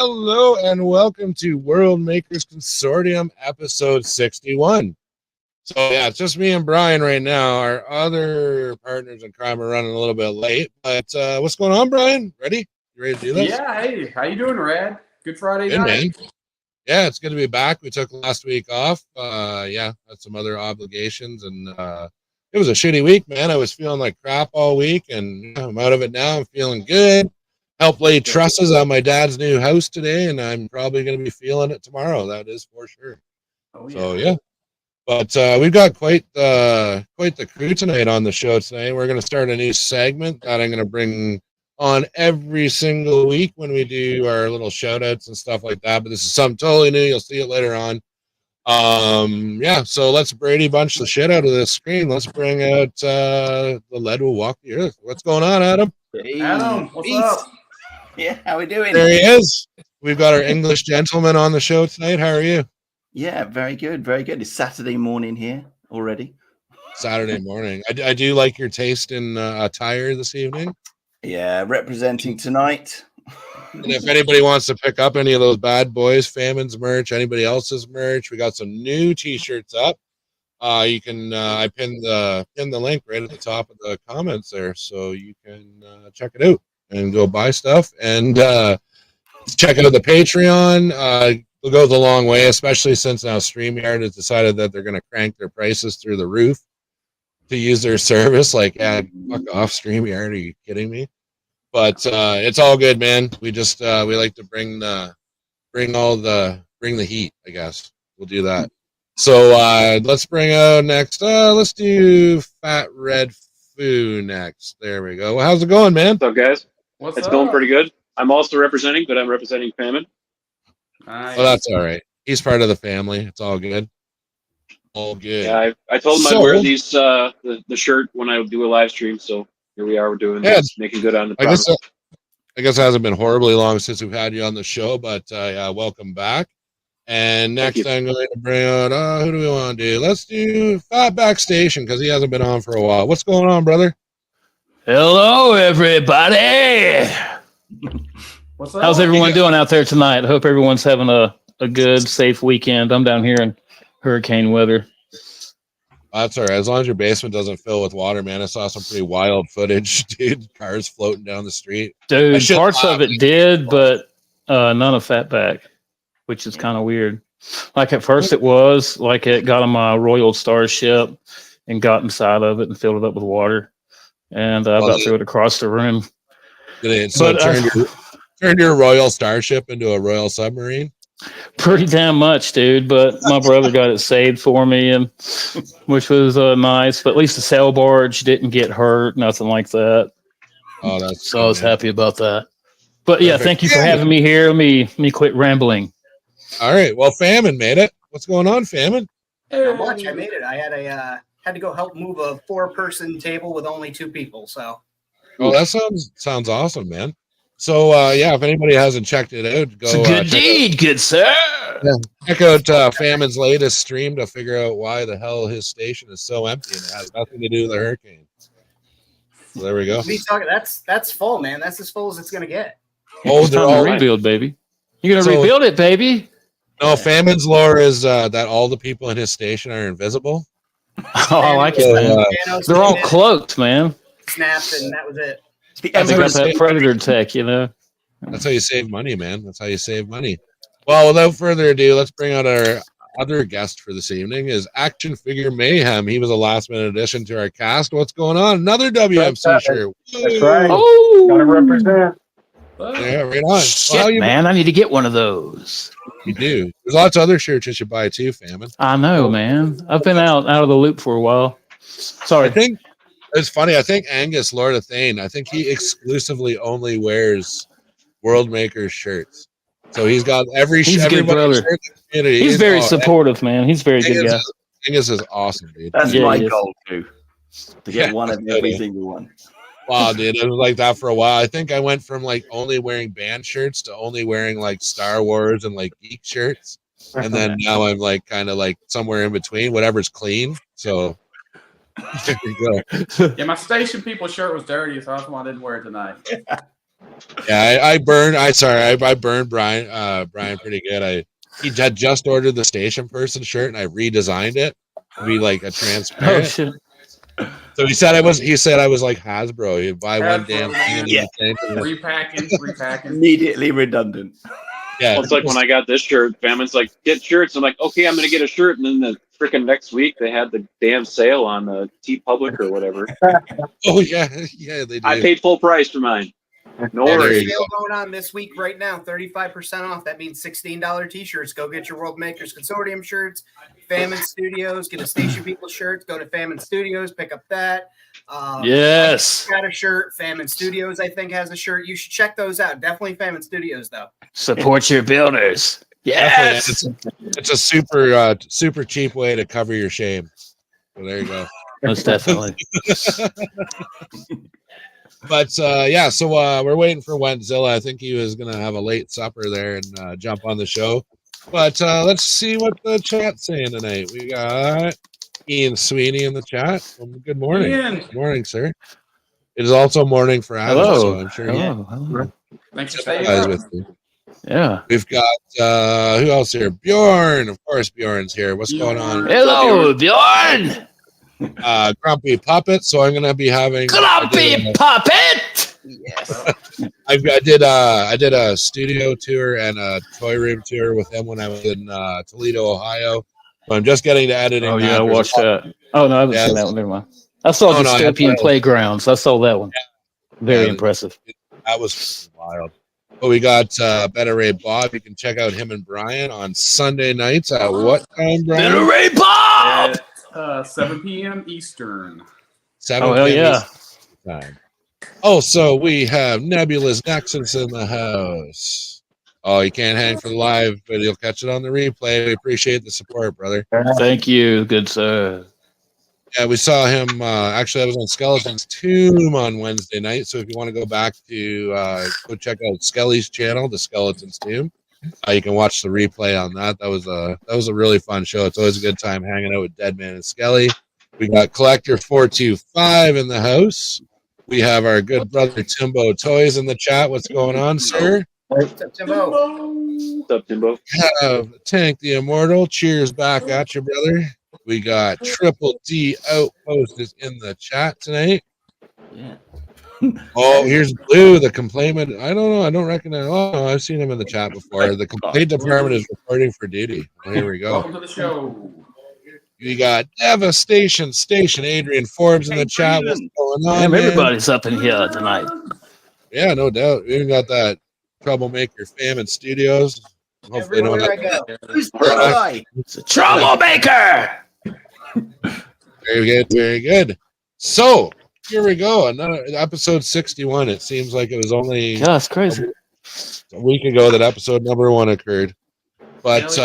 Hello and welcome to World Makers Consortium episode 61. So yeah, it's just me and Brian right now. Our other partners in crime are running a little bit late, but what's going on, Brian? Ready? You ready to do this? Yeah, hey, how you doing, Rad? Good Friday Good, night. man. Yeah, it's good to be back. We took last week off. Yeah, had some other obligations, and it was a shitty week, man. I was feeling like crap all week, and I'm out of it now. I'm feeling good. Helped lay trusses on my dad's new house today, and I'm probably going to be feeling it tomorrow. That is for sure. Oh, So yeah, but we've got quite the crew tonight on the show tonight. We're going to start a new segment that I'm going to bring on every single week when we do our little shout outs and stuff like that. But this is something totally new. You'll see it later on. Yeah, so let's Brady bunch the shit out of this screen. Let's bring out the lead will walk the earth. What's going on, Adam? Hey, Adam, what's peace. up? Yeah, how we doing? There he is. We've got our English gentleman on the show tonight. How are you? Yeah, very good, very good. It's Saturday morning here already. Saturday morning. I do like your taste in attire this evening. Yeah, representing tonight. And if anybody wants to pick up any of those bad boys, Famine's merch, anybody else's merch, we got some new t-shirts up. You can I pinned the link right at the top of the comments there, so you can check it out and go buy stuff and check out the Patreon. It goes a long way, especially since now StreamYard has decided that they're going to crank their prices through the roof to use their service. Like, yeah, fuck off, StreamYard. Are you kidding me? But it's all good, man. We just we like to bring the heat, I guess. We'll do that. So let's bring out next. Let's do Fat Red Foo next. There we go. Well, how's it going, man? What's up, guys? It's going pretty good. I'm also representing, but I'm representing Famine. Nice. Well, that's all right. He's part of the family. It's all good. All good. Yeah, I told him I'd wear these the shirt when I do a live stream. So here we are. We're doing making good on the promise. I guess it hasn't been horribly long since we've had you on the show, but yeah, welcome back. And next I'm going to bring out who do we want to do? Let's do Fatback Station because he hasn't been on for a while. What's going on, brother? Hello, everybody. What's up? How's everyone doing out there tonight? I hope everyone's having a good, safe weekend. I'm down here in hurricane weather. That's all right. As long as your basement doesn't fill with water, man. I saw some pretty wild footage, dude. Cars floating down the street. Dude, parts of it did, but none of Fatback, which is kind of weird. Like at first it was, like it got on my Royal Starship and got inside of it and filled it up with water. And I about threw it across the room. Turned your Royal Starship into a Royal Submarine? Pretty damn much, dude. But my brother got it saved for me, and which was nice. But at least the sail barge didn't get hurt, nothing like that. Oh, that's so I was happy about that. But yeah, thank you for having me here. Let me quit rambling. All right. Well, Famine made it. What's going on, Famine? Not much. I made it. I had to go help move a 4-person table with only 2 people. So. Oh, that sounds awesome, man. So yeah, if anybody hasn't checked it out, go. It's a good deed, good sir. Yeah, check out Famine's latest stream to figure out why the hell his station is so empty and it has nothing to do with the hurricane. So there we go. That's full, man. That's as full as it's gonna get. Oh, they're all rebuild, baby. You're gonna rebuild it, baby. No, Famine's lore is that all the people in his station are invisible. Oh, I like it, man. They're all cloaked, man. Snapped, and that was it. They got that predator tech, you know. That's how you save money, man. That's how you save money. Well, without further ado, let's bring out our other guest for this evening is Action Figure Mayhem. He was a last-minute addition to our cast. What's going on? Another WMC shirt. That's right. Oh, gotta represent. Yeah, right on. Shit, man, I need to get one of those. You do. There's lots of other shirts you should buy too, Famine. I know, man. I've been out of the loop for a while. Sorry. I think it's funny. I think Angus, Lord of Thane, I think he exclusively only wears World Makers shirts. So he's got he's a good brother. He's very supportive, man. He's a very good guy. Angus is awesome, dude. That's my goal too. To get one of every single one. Wow, dude, it was like that for a while. I think I went from like only wearing band shirts to only wearing like Star Wars and like geek shirts, and then now I'm like kind of like somewhere in between, whatever's clean. So there you go. Yeah, my station people shirt was dirty, so that's why I didn't wear it tonight. Yeah, I burned Brian pretty good. He had just ordered the station person shirt, and I redesigned it to be like a Oh transparent. shit! So he said I was like Hasbro. You buy one Hasbro, damn thing and yeah. Repacking. Immediately redundant. yeah. Well, it's like when I got this shirt, Famines like, get shirts. I'm like, okay, I'm gonna get a shirt, and then the freaking next week they had the damn sale on the T Public or whatever. Oh yeah, yeah, they do. I paid full price for mine. No Oh, there worries. you Sale going on this week right now, 35% off. That means $16 t-shirts. Go get your World Makers Consortium shirts. Famine Studios, get a Station People shirts. Go to Famine Studios, pick up that. Yes. Got a shirt. Famine Studios, I think, has a shirt. You should check those out. Definitely Famine Studios, though. Support your builders. Yes. It's a super cheap way to cover your shame. So there you go. Most definitely. But yeah, so we're waiting for Wentzilla. I think he was gonna have a late supper there and jump on the show. But let's see what the chat's saying tonight. We got Ian Sweeney in the chat. Good morning. Ian. Good morning, sir. It is also morning for Adam, Hello. so I'm sure Hello. Thanks for he staying sympathizes up. with you. Yeah. We've got who else here? Bjorn. Of course, Bjorn's here. What's going on? Hello, Bjorn. Grumpy Puppet. So I'm gonna be having Grumpy Puppet. Yes. I did a studio tour and a toy room tour with him when I was in Toledo, Ohio. So I'm just getting to editing. Oh that. yeah, I There's watched a lot- that. Oh no, I haven't Yeah, seen that one. Never mind. I saw Oh, no, I Dystopian haven't. Playgrounds. I saw that one. Very Yeah, impressive. That was wild. But we got Better Ray Bob. You can check out him and Brian on Sunday nights at what time, Brian? Better Ray Bob. At 7 p.m. Eastern. 7 Oh hell p.m. yeah. Eastern time. Also, we have Nebulous Nexus in the house. Oh, you can't hang for the live, but you'll catch it on the replay. We appreciate the support, brother. Thank you, good sir. Yeah, we saw him. Actually, I was on Skeleton's Tomb on Wednesday night. So if you want to go back to go check out Skelly's channel, the Skeleton's Tomb, you can watch the replay on that. That was a really fun show. It's always a good time hanging out with Deadman and Skelly. We got Collector 425 in the house. We have our good brother Timbo Toys in the chat. What's going on, sir? What's up, Timbo? What's up, Timbo? Tank the Immortal. Cheers back at you, brother. We got Triple D Outpost is in the chat tonight. Yeah. Oh, here's Blue, the complainant. I don't know. I don't recognize. Oh, no, I've seen him in the chat before. The complaint department is reporting for duty. Well, here we go. Welcome to the show. We got Devastation Station. Adrian Forbes in the chat. What's going on? Damn, man? everybody's up in here tonight. Yeah, no doubt. We even got that Troublemaker Famine Studios. Hopefully, they don't Everywhere I have go. Who's the guy? It's a troublemaker. Very good, very good. So here we go. Another episode 61. It seems like it was only Yeah, it's crazy. a week ago that episode number 1 occurred. But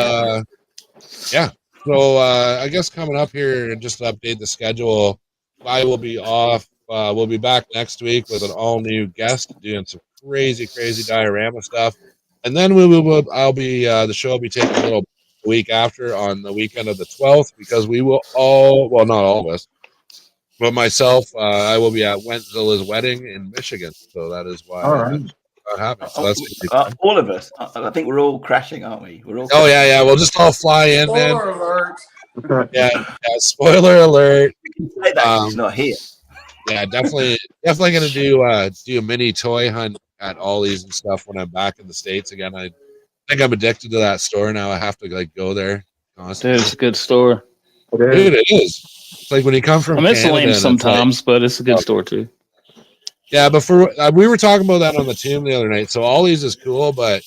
yeah. So I guess coming up here and just to update the schedule, I will be off. We'll be back next week with an all new guest doing some crazy diorama stuff. And then I'll be the show will be taking a little week after on the weekend of the 12th because we will not all of us, but myself, I will be at Wentzilla's wedding in Michigan. So that is why that happened. So that's gonna be fun. All of us. I think we're all crashing, aren't we? We're all. Oh yeah, we'll just all fly in, man. Spoiler alert. Yeah, spoiler alert. Say that he's not here. Yeah, definitely gonna do a mini toy hunt at Ollie's and stuff when I'm back in the States again. I think I'm addicted to that store now. I have to like go there constantly. Dude, it's a good store. Dude, it is. It's like when you come from I mean, it's Canada, lame and it's sometimes, but it's a good store too. yeah, but we were talking about that on the Tomb the other night. So Ollie's is cool, but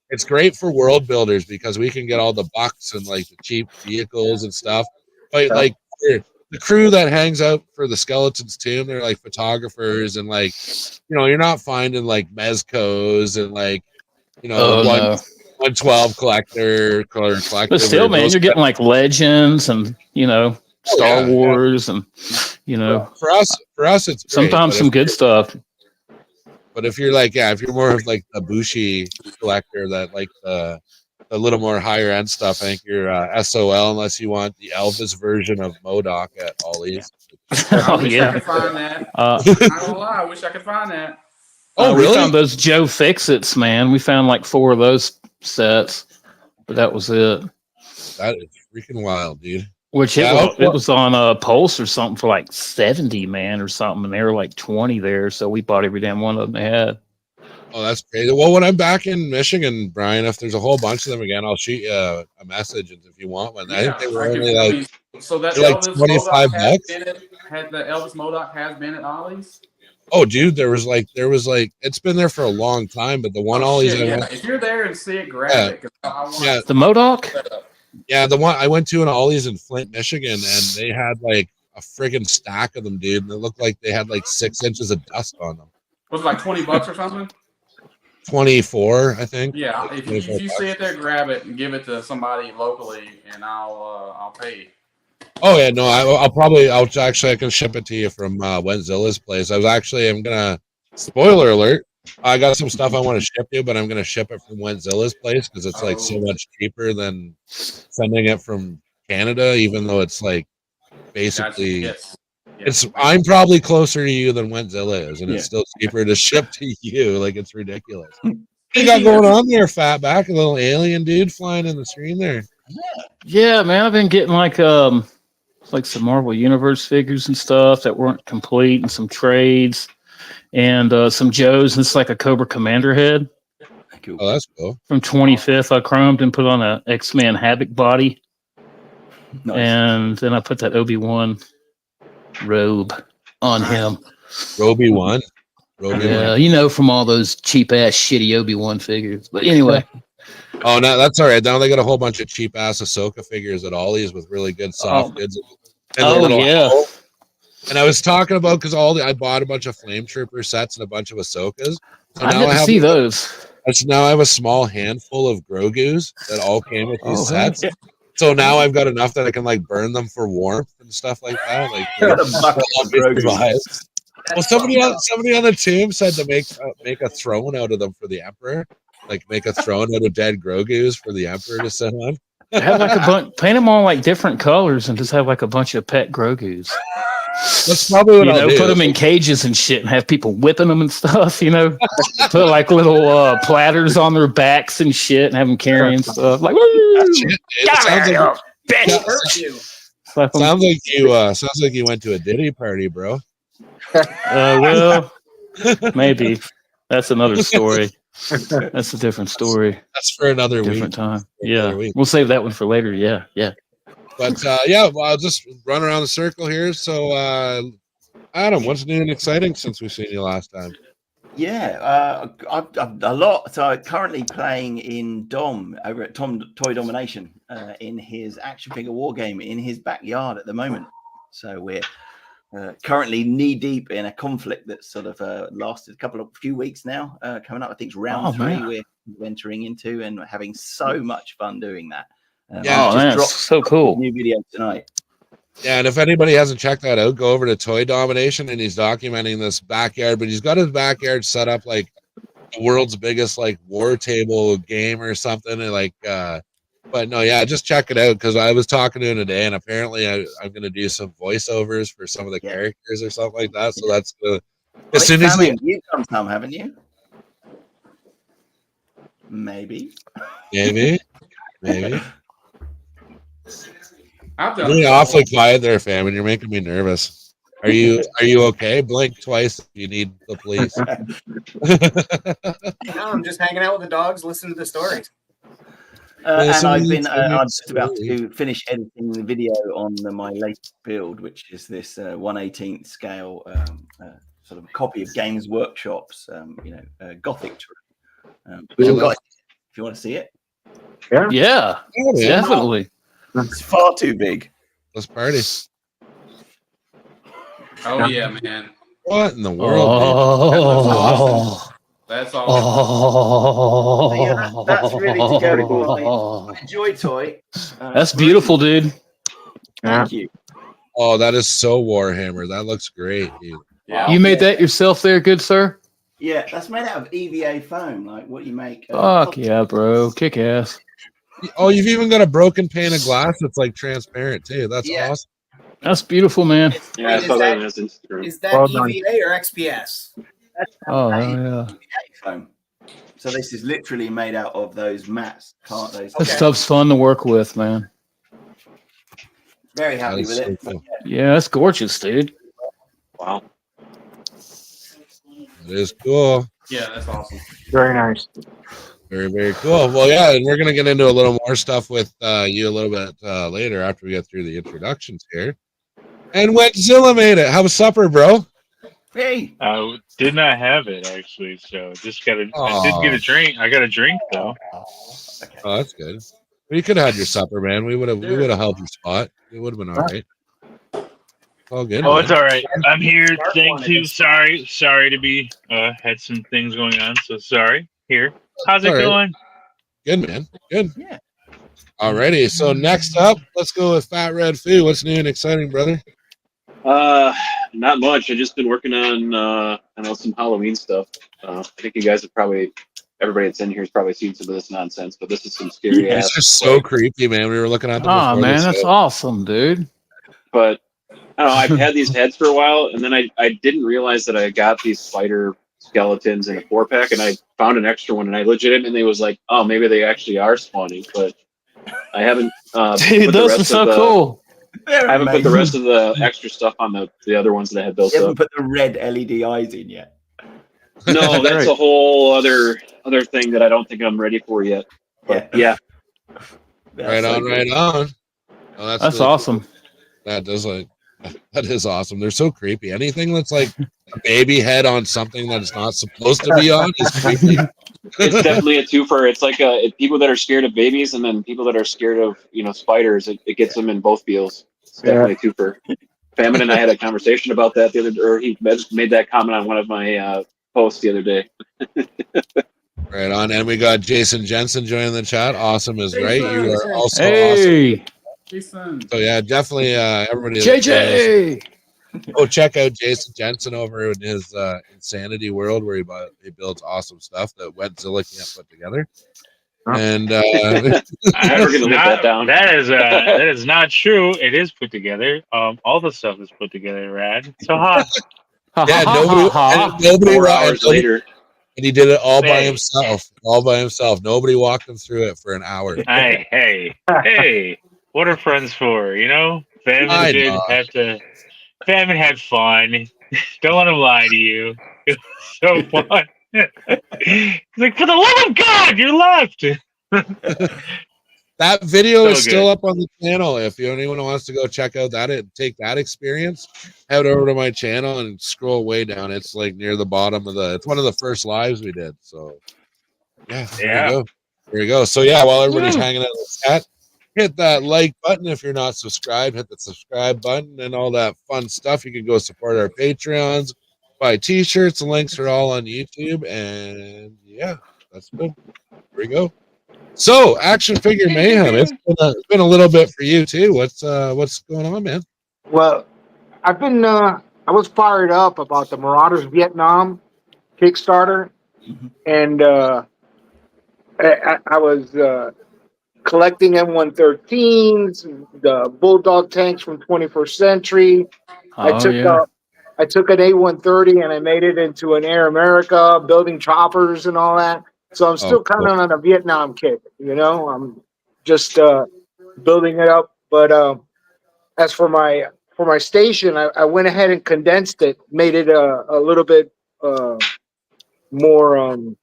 it's great for world builders because we can get all the bucks and like the cheap vehicles and stuff. But like the crew that hangs out for the Skeleton's Tomb, they're like photographers and like, you're not finding like mezcos and like, 112 collector. But still, man, you're getting like Legends and Star Wars and For us, it's great, sometimes some good stuff. But if you're like, if you're more of like the Bushi collector that like the little more higher end stuff, I think you're SOL unless you want the Elvis version of MODOK at Ollie's. I wish I Yeah. could find that. Not gonna lie, I wish I could find that. Oh, We really? found those Joe Fix-Its, man. We found like 4 of those sets, but that was it. That is freaking wild, dude. Which Yeah, it was on a Pulse or something for like 70, man, or something, and they were like 20 there. So we bought every damn one of them they had. Oh, that's crazy. Well, when I'm back in Michigan, Brian, if there's a whole bunch of them again, I'll shoot you a message if you want one. I think they were only like so that like Elvis 25 Modoc has bucks. been had the Elvis Modoc has been at Ollie's. Oh, dude, there was like it's been there for a long time, but the one Ollie's I went, If you're there and see it, grab it. 'Cause I want Yeah. The Modoc? yeah, the one I went to in Ollie's in Flint, Michigan, and they had like a friggin' stack of them, dude, and it looked like they had like 6 inches of dust on them. Was it like $20 or something? 24, I think. Yeah, Like if 24 you see it there, grab it and give it to somebody locally, and I'll pay you. Oh yeah, no, I can ship it to you from Wenzilla's place. I'm gonna spoiler alert. I got some stuff I want to ship you, but I'm gonna ship it from Wenzilla's place because it's like so much cheaper than sending it from Canada, even though it's like basically Yes. I'm probably closer to you than Wenzilla is, and Yeah. it's still cheaper to ship to you. Like it's ridiculous. What you got going on there, Fatback? A little alien dude flying in the screen there. Yeah, man. I've been getting like some Marvel Universe figures and stuff that weren't complete, and some trades, and some Joes. And it's like a Cobra Commander head Cool. Oh, that's cool. from 25th. I chromed and put on a X-Men Havoc body, Nice. and then I put that Obi-Wan robe on him. Roby1. Yeah, you know, from all those cheap ass shitty Obi-Wan figures. But anyway, Oh, no, that's all right. Now they got a whole bunch of cheap ass Ahsoka figures at Ollie's with really good soft goods. And the oh little yeah, owl. And I was talking about because I bought a bunch of Flame Trooper sets and a bunch of Ahsokas. So I now didn't see those. Now I have a small handful of Grogus that all came with these Oh, sets. yeah. So now I've got enough that I can like burn them for warmth and stuff like that. Like, Got a bucket of Grogu. well, somebody on the team said to make a throne out of them for the Emperor. Like make a throne out of dead Grogus for the Emperor to sit on. Have like a bunch, paint them all like different colors, and just have like a bunch of pet Grogus. That's probably what I'll do. Put them in cages and shit, and have people whipping them and stuff. You know, put like little platters on their backs and shit, and have them carrying stuff. Like, That's it, dude. It sounds like you went to a Diddy party, bro. Well, maybe that's another story. That's a different story. That's for another Different week. time. For Yeah, another week. we'll save that one for later. Yeah. But yeah, well, I'll just run around the circle here. So, Adam, what's new and exciting since we've seen you last time? Yeah, I've a lot. So I'm currently playing in Dom over at Toy Domination in his action figure war game in his backyard at the moment. So we're currently knee deep in a conflict that's sort of lasted a few weeks now. Coming up, I think it's round 3 man. we're entering into, and we're having so much fun doing that. Yeah, Oh, just man, dropped so a cool. new video tonight. Yeah, and if anybody hasn't checked that out, go over to Toy Domination, and he's documenting this backyard. But he's got his backyard set up like the world's biggest like war table game or something. And like, but no, yeah, just check it out because I was talking to him today, and apparently I'm going to do some voiceovers for some of the characters or something like that. So that's as soon as You've done some, haven't you? Maybe. maybe. I've You're done really awfully quiet there, fam, and you're making me nervous. Are you okay? Blink twice if you need the police. No, I'm just hanging out with the dogs, listening to the stories. And I'm just about to finish editing the video on my latest build, which is this 1/18 scale sort of copy of Games Workshop's, Gothic. Which I've got, if you want to see it. Yeah, definitely. It's far too big. Let's party. Oh yeah, man. What in the world? Oh, That's all. That's really to go with my Joy Toy. that's beautiful, dude. Thank you. Oh, that is so Warhammer. That looks great, dude. Yeah. You made that yourself there, good sir? Yeah, that's made out of EVA foam, like what you make. Fuck yeah, bro. Kick ass. Oh, you've even got a broken pane of glass that's like transparent too. That's awesome. That's beautiful, man. Yeah, I saw that on his Instagram. Is that EVA or XPS? Oh, hell yeah. foam. So this is literally made out of those mats. Can't those? This stuff's fun to work with, man. Very happy That's with it. so cool. Yeah, that's gorgeous, dude. Wow. It is cool. Yeah, that's awesome. Very nice. Very, very cool. Well, yeah, and we're going to get into a little more stuff with you a little bit later after we get through the introductions here. And Wentzilla made it. How was supper, bro? Hey, I did not have it actually, so just got a. I Aw. did get a drink. I got a drink though. Oh, that's good. Well, you could have had your supper, man. We would have held your spot. It would have been all right. All good. Oh, man. it's all right. I'm here. Thank you. Sorry to be. Had some things going on, so sorry. Here. How's it All right. going? Good, man. Good. Yeah. Alrighty. So next up, let's go with Fat Red Foo. What's new and exciting, brother? Not much. I just been working on I know some Halloween stuff. I think you guys have probably everybody that's in here has probably seen some of this nonsense, but this is some scary It's ass. just so creepy, man. We were looking at them. Oh, before man, this, that's awesome, dude. But I don't know. I've had these heads for a while, and then I didn't realize that I got these spider skeletons in a 4-pack, and I found an extra one, and I legitimately was like, oh, maybe they actually are spawning, but I haven't. Dude, those are so cool. I haven't put the rest of the extra stuff on the other ones that I had built You haven't up. put the red LED eyes in yet. No, that's Right. a whole other thing that I don't think I'm ready for yet. But yeah, Right on, right on. Oh, That's really awesome. cool. That is awesome. They're so creepy. Anything that's like a baby head on something that it's not supposed to be on is creepy. it's definitely a twofer. It's like people that are scared of babies, and then people that are scared of spiders. It gets them in both feels. It's definitely a twofer. Famine and I had a conversation about that the other, or he made that comment on one of my posts the other day. Right on. And we got Jason Jensen joining the chat. Awesome is right. You are also awesome. Hey, Jason. So yeah, definitely everybody. JJ. Go check out Jason Jensen over in his Insanity World where he builds awesome stuff that Wentzilla can't put together. And I'm never gonna live that down. That is not true. It is put together. All the stuff is put together, rad. So hot. yeah, nobody 4 hours later. and he did it all by Hey. himself. All by himself. Nobody walked him through it for an hour. Hey, what are friends for? Famine had fun. Don't let him lie to you. It was so fun. He's like, for the love of God, you're left. That video So is still good. up on the channel. If anyone wants to go check out take that experience, head over to my channel and scroll way down. It's like near the bottom of it's one of the first lives we did. So yeah, there you go. There you go. So yeah, while everybody's hanging out in the chat, hit that like button if you're not subscribed. Hit the subscribe button and all that fun stuff. You can go support our Patreons, buy t-shirts. The links are all on YouTube. And yeah, that's good. Here we go. So, Action Figure Mayhem. It's been a little bit for you too. What's going on, man? Well, I've been I was fired up about the Marauders Vietnam Kickstarter, and I was collecting M113s, the Bulldog tanks from 21st Century. I took an A130 and I made it into an Air America, building choppers and all that. So I'm still kind of on a Vietnam kick, I'm just building it up. But as for my station, I went ahead and condensed it, made it a little bit more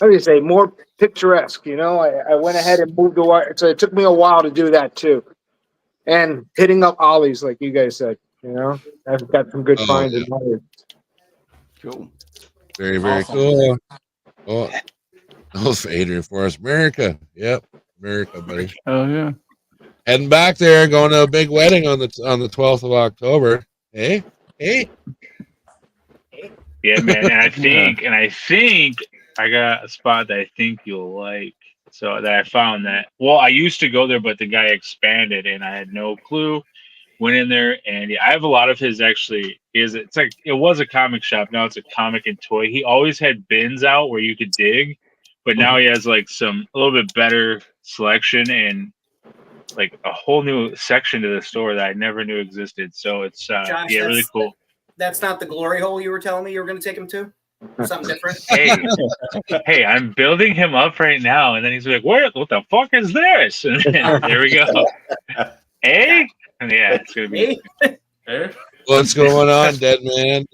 more picturesque. I went ahead and moved the wire, so it took me a while to do that too. And hitting up ollies, like you guys said, I've got some good finds in ollies. Cool. Very, very cool. Oh, Adrian Forrest, America. Yep, America, buddy. Oh yeah. Heading back there, going to a big wedding on the 12th of October. Hey. Yeah, man. And I think I got a spot that I think you'll like. So that I found that. Well, I used to go there, but the guy expanded, and I had no clue. Went in there, and I have a lot of his. Actually, it was a comic shop. Now it's a comic and toy. He always had bins out where you could dig, but now he has like a little bit better selection and like a whole new section to the store that I never knew existed. So it's Josh, really cool. That's not the glory hole you were telling me you were going to take him to? Something different? Hey, I'm building him up right now, and then he's like, what the fuck is this? And then, there we go. Hey? Yeah, it's going to be... Hey? What's going on, dead man?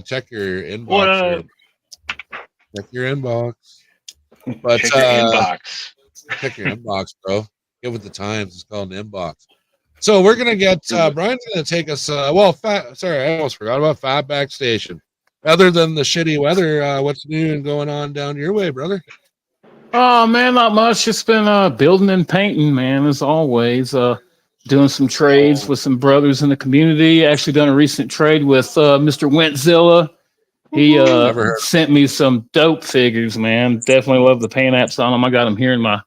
Check your inbox. What up? Check your inbox. But Check your inbox. check your inbox, bro. Get with the times. It's called an inbox. So we're gonna get Brian's gonna take us. I almost forgot about Fatback Station. Other than the shitty weather, what's new and going on down your way, brother? Oh man, not much. Just been building and painting, man, as always. Doing some trades with some brothers in the community. Actually done a recent trade with Mr. Wentzilla. He sent me some dope figures, man. Definitely love the paint apps on them. I got them here in my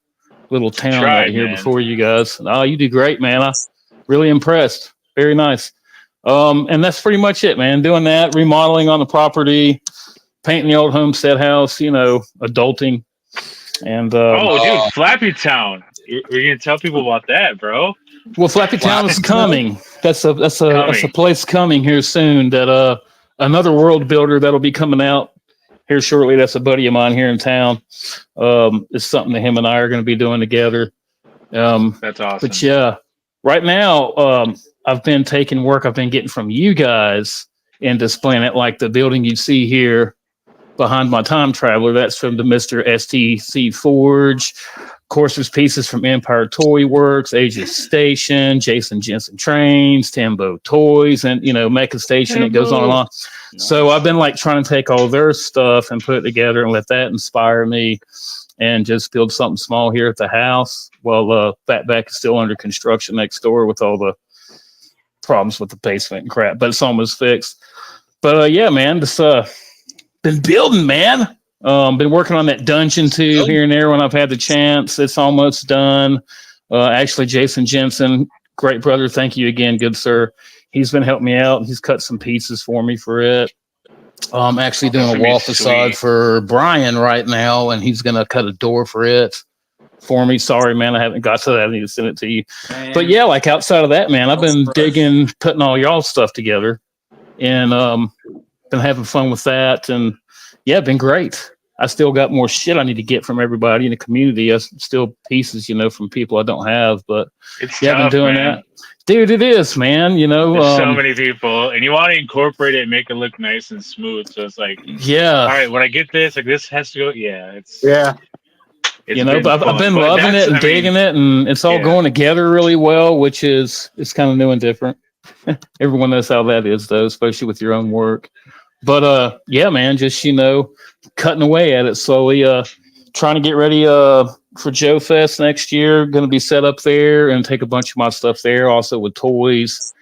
little town right here before you guys. Oh, you do great, man. I'm really impressed. Very nice. And that's pretty much it, man. Doing that, remodeling on the property, painting the old homestead house, adulting. And dude, Flappy Town. You're gonna tell people about that, bro. Well, Flappy Town is coming. That's a place coming here soon. That another world builder that'll be coming out here shortly. That's a buddy of mine here in town. It's something that him and I are going to be doing together. That's awesome. But yeah, right now I've been taking work I've been getting from you guys and displaying it, like the building you see here behind my time traveler. That's from the Mr. STC Forge. Of course, there's pieces from Empire Toy Works, Aegis Station, Jason Jensen Trains, Timbo Toys, and Mecha Station. It goes on and on. Nice. So I've been trying to take all their stuff and put it together and let that inspire me, and just build something small here at the house. Well, Fatback is still under construction next door with all the problems with the basement and crap, but it's almost fixed. But yeah, man, just been building, man. Been working on that dungeon too here and there when I've had the chance. It's almost done. Actually, Jason Jensen, great brother. Thank you again, good sir. He's been helping me out. He's cut some pieces for me for it. I'm actually doing a wall facade for Brian right now, and he's going to cut a door for it for me. Sorry, man, I haven't got to that. I need to send it to you. Man. But yeah, outside of that, man, I've been digging, putting all y'all's stuff together, and been having fun with that. And yeah, been great. I still got more shit I need to get from everybody in the community. Still pieces, from people I don't have, but it's yeah, I've been doing that. Dude, it is, man. There's so many people, and you want to incorporate it and make it look nice and smooth. So it's yeah. All right, when I get this, this has to go. Yeah, but I've been loving it and digging it, and it's all going together really well, which is kind of new and different. Everyone knows how that is, though, especially with your own work. But yeah, man, just cutting away at it slowly. Trying to get ready for Joe Fest next year. Going to be set up there and take a bunch of my stuff there, also with toys.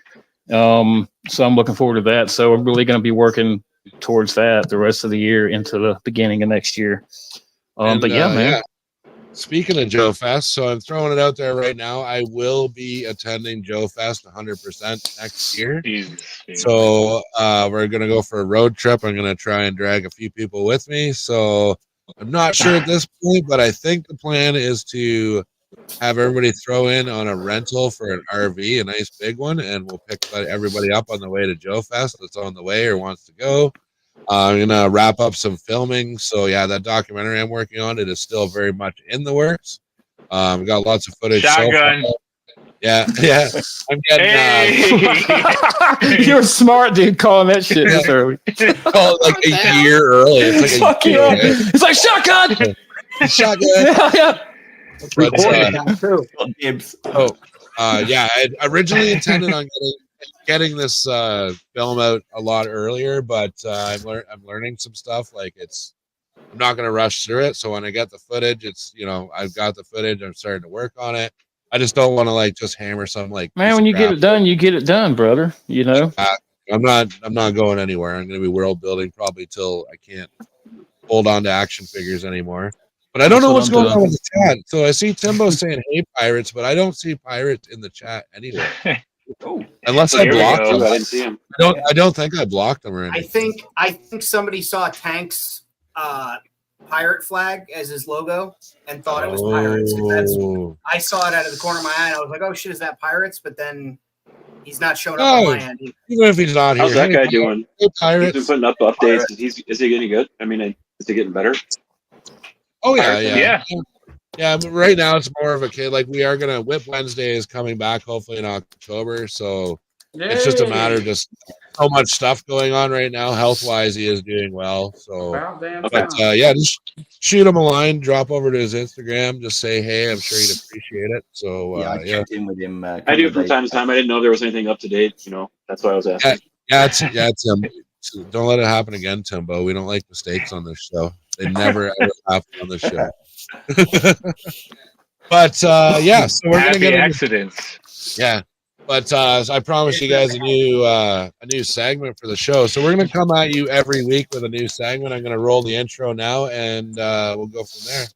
So I'm looking forward to that. So I'm really going to be working towards that the rest of the year into the beginning of next year. But yeah, man. Yeah. Speaking of Joe Fest, so I'm throwing it out there right now. I will be attending Joe Fest 100% next year. So we're going to go for a road trip. I'm going to try and drag a few people with me. So I'm not sure at this point, but I think the plan is to have everybody throw in on a rental for an RV, a nice big one, and we'll pick everybody up on the way to Joe Fest that's on the way or wants to go. I'm going to wrap up some filming. So, yeah, that documentary I'm working on, it is still very much in the works. We got lots of footage. Shotgun. Yeah. I'm getting... You're smart, dude, calling that shit this early. Call it like a year early. It's like a year. It's like shotgun! Shotgun. Yeah. I originally intended on getting this film out a lot earlier, but I'm learning some stuff. I'm not going to rush through it. So when I get the footage, it's I've got the footage. I'm starting to work on it. I just don't want to just hammer some man. When you get it done, brother. I'm not going anywhere. I'm going to be world building probably till I can't hold on to action figures anymore. But I don't know what's going on with the chat. So I see Timbo saying, "Hey, pirates," but I don't see pirates in the chat anywhere. Unless I blocked them. I didn't see him. I don't think I blocked them or anything. I think somebody saw Tank's pirate flag as his logo and thought it was pirates. I saw it out of the corner of my eye and I was like, "Oh shit, is that pirates?" But then He's not showing up on my end. Even if he's not here. How's that Hey, guy doing? hey, He's Pirates. been putting up updates. Is he getting good? I mean, is he getting better? Oh yeah, Pirates, yeah. Yeah. Yeah, but right now it's more of a kid. Like we are gonna Whip Wednesday is coming back hopefully in October, so it's just a matter of just so much stuff going on right now. Health wise, he is doing well. So, About damn Okay. but time. yeah, just shoot him a line, drop over to his Instagram, just say hey. I'm sure he'd appreciate it. So Yeah, I yeah, checked in with him. A I couple do of from days time to ago. time. I didn't know there was anything up to date. That's why I was asking. it's him. Don't let it happen again, Timbo. We don't like mistakes on this show. They never ever happen on this show. But yeah, so we're gonna Happy get into, accidents. yeah. But I promise you guys a new segment for the show. So we're gonna come at you every week with a new segment. I'm gonna roll the intro now, and we'll go from there.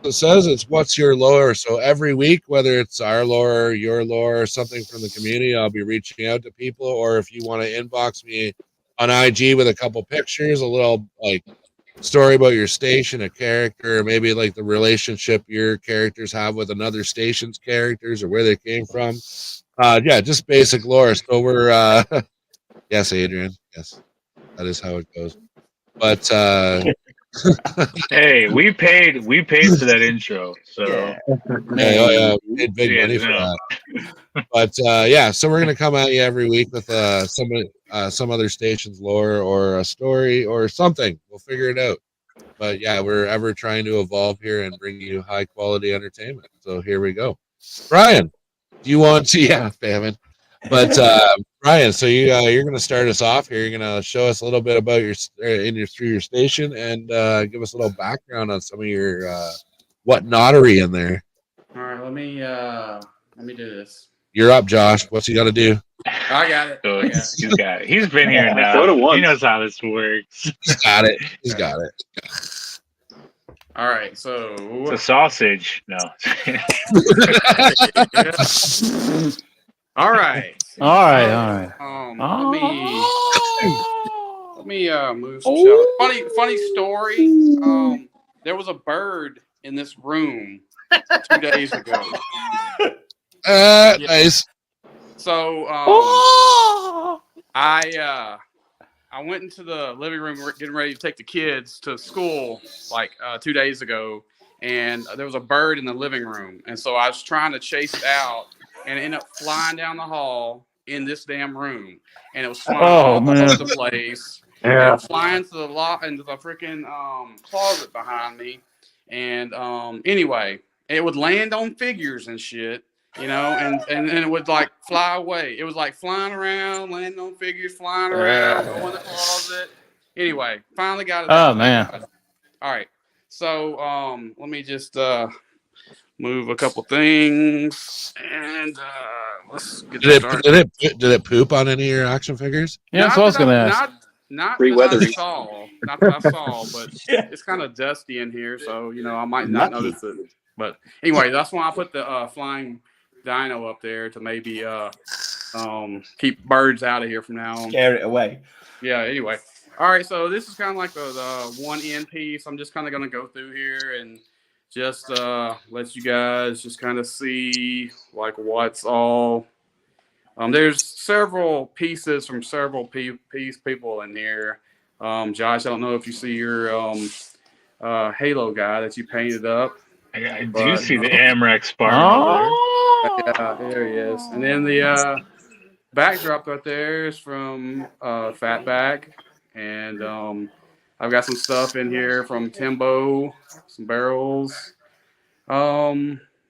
It says it's what's your lore. So every week, whether it's our lore, your lore, or something from the community, I'll be reaching out to people. Or if you want to inbox me on IG with a couple pictures, a little like story about your station, a character, or maybe like the relationship your characters have with another station's characters or where they came from. Yeah, just basic lore. So we're yes, Adrian. Yes, that is how it goes. But Hey, we paid for that intro. So Yeah. yeah, we paid big Yeah, money for no. that. But yeah, so we're gonna come at you every week with some other station's lore or a story or something. We'll figure it out. But yeah, we're ever trying to evolve here and bring you high quality entertainment. So here we go. Brian, do you want to? Yeah, famine. But Brian, so you're gonna start us off here. You're gonna show us a little bit about through your station and give us a little background on some of your whatnottery in there. All right, let me do this. You're up, Josh. What's he got to do? I got it. So I got it. he's got it. He's been here Throw now. it once. He knows how this works. He's got it. He's got it. All right, so It's a sausage. No. all right. All right. Let me move some shelves. Funny story. There was a bird in this room 2 days ago. Nice. So I went into the living room getting ready to take the kids to school like 2 days ago, and there was a bird in the living room, and so I was trying to chase it out, and it ended up flying down the hall in this damn room, and it was flying all over the place. Yeah. It was flying into the freaking closet behind me, and anyway, it would land on figures and shit. And it would like fly away. It was like flying around, landing on figures, flying around, going in the closet. Anyway, finally got it. Oh man. All right. So let me just move a couple things and let's get this started. Did it poop on any of your action figures? Yeah, that's what I was gonna ask. Not Free that weathering. not that I saw, but it's kind of dusty in here, so I might not notice it. But anyway, that's why I put the flying dino up there to maybe keep birds out of here from now on. Scare it away. Yeah, anyway. All right, so this is kind of like the one end piece. I'm just kind of going to go through here and just let you guys just kind of see like what's all. There's several pieces from several people in here. Josh, I don't know if you see your Halo guy that you painted up. I do see the Amrex bar. Yeah, there he is. And then the backdrop right there is from Fatback. And I've got some stuff in here from Timbo, some barrels.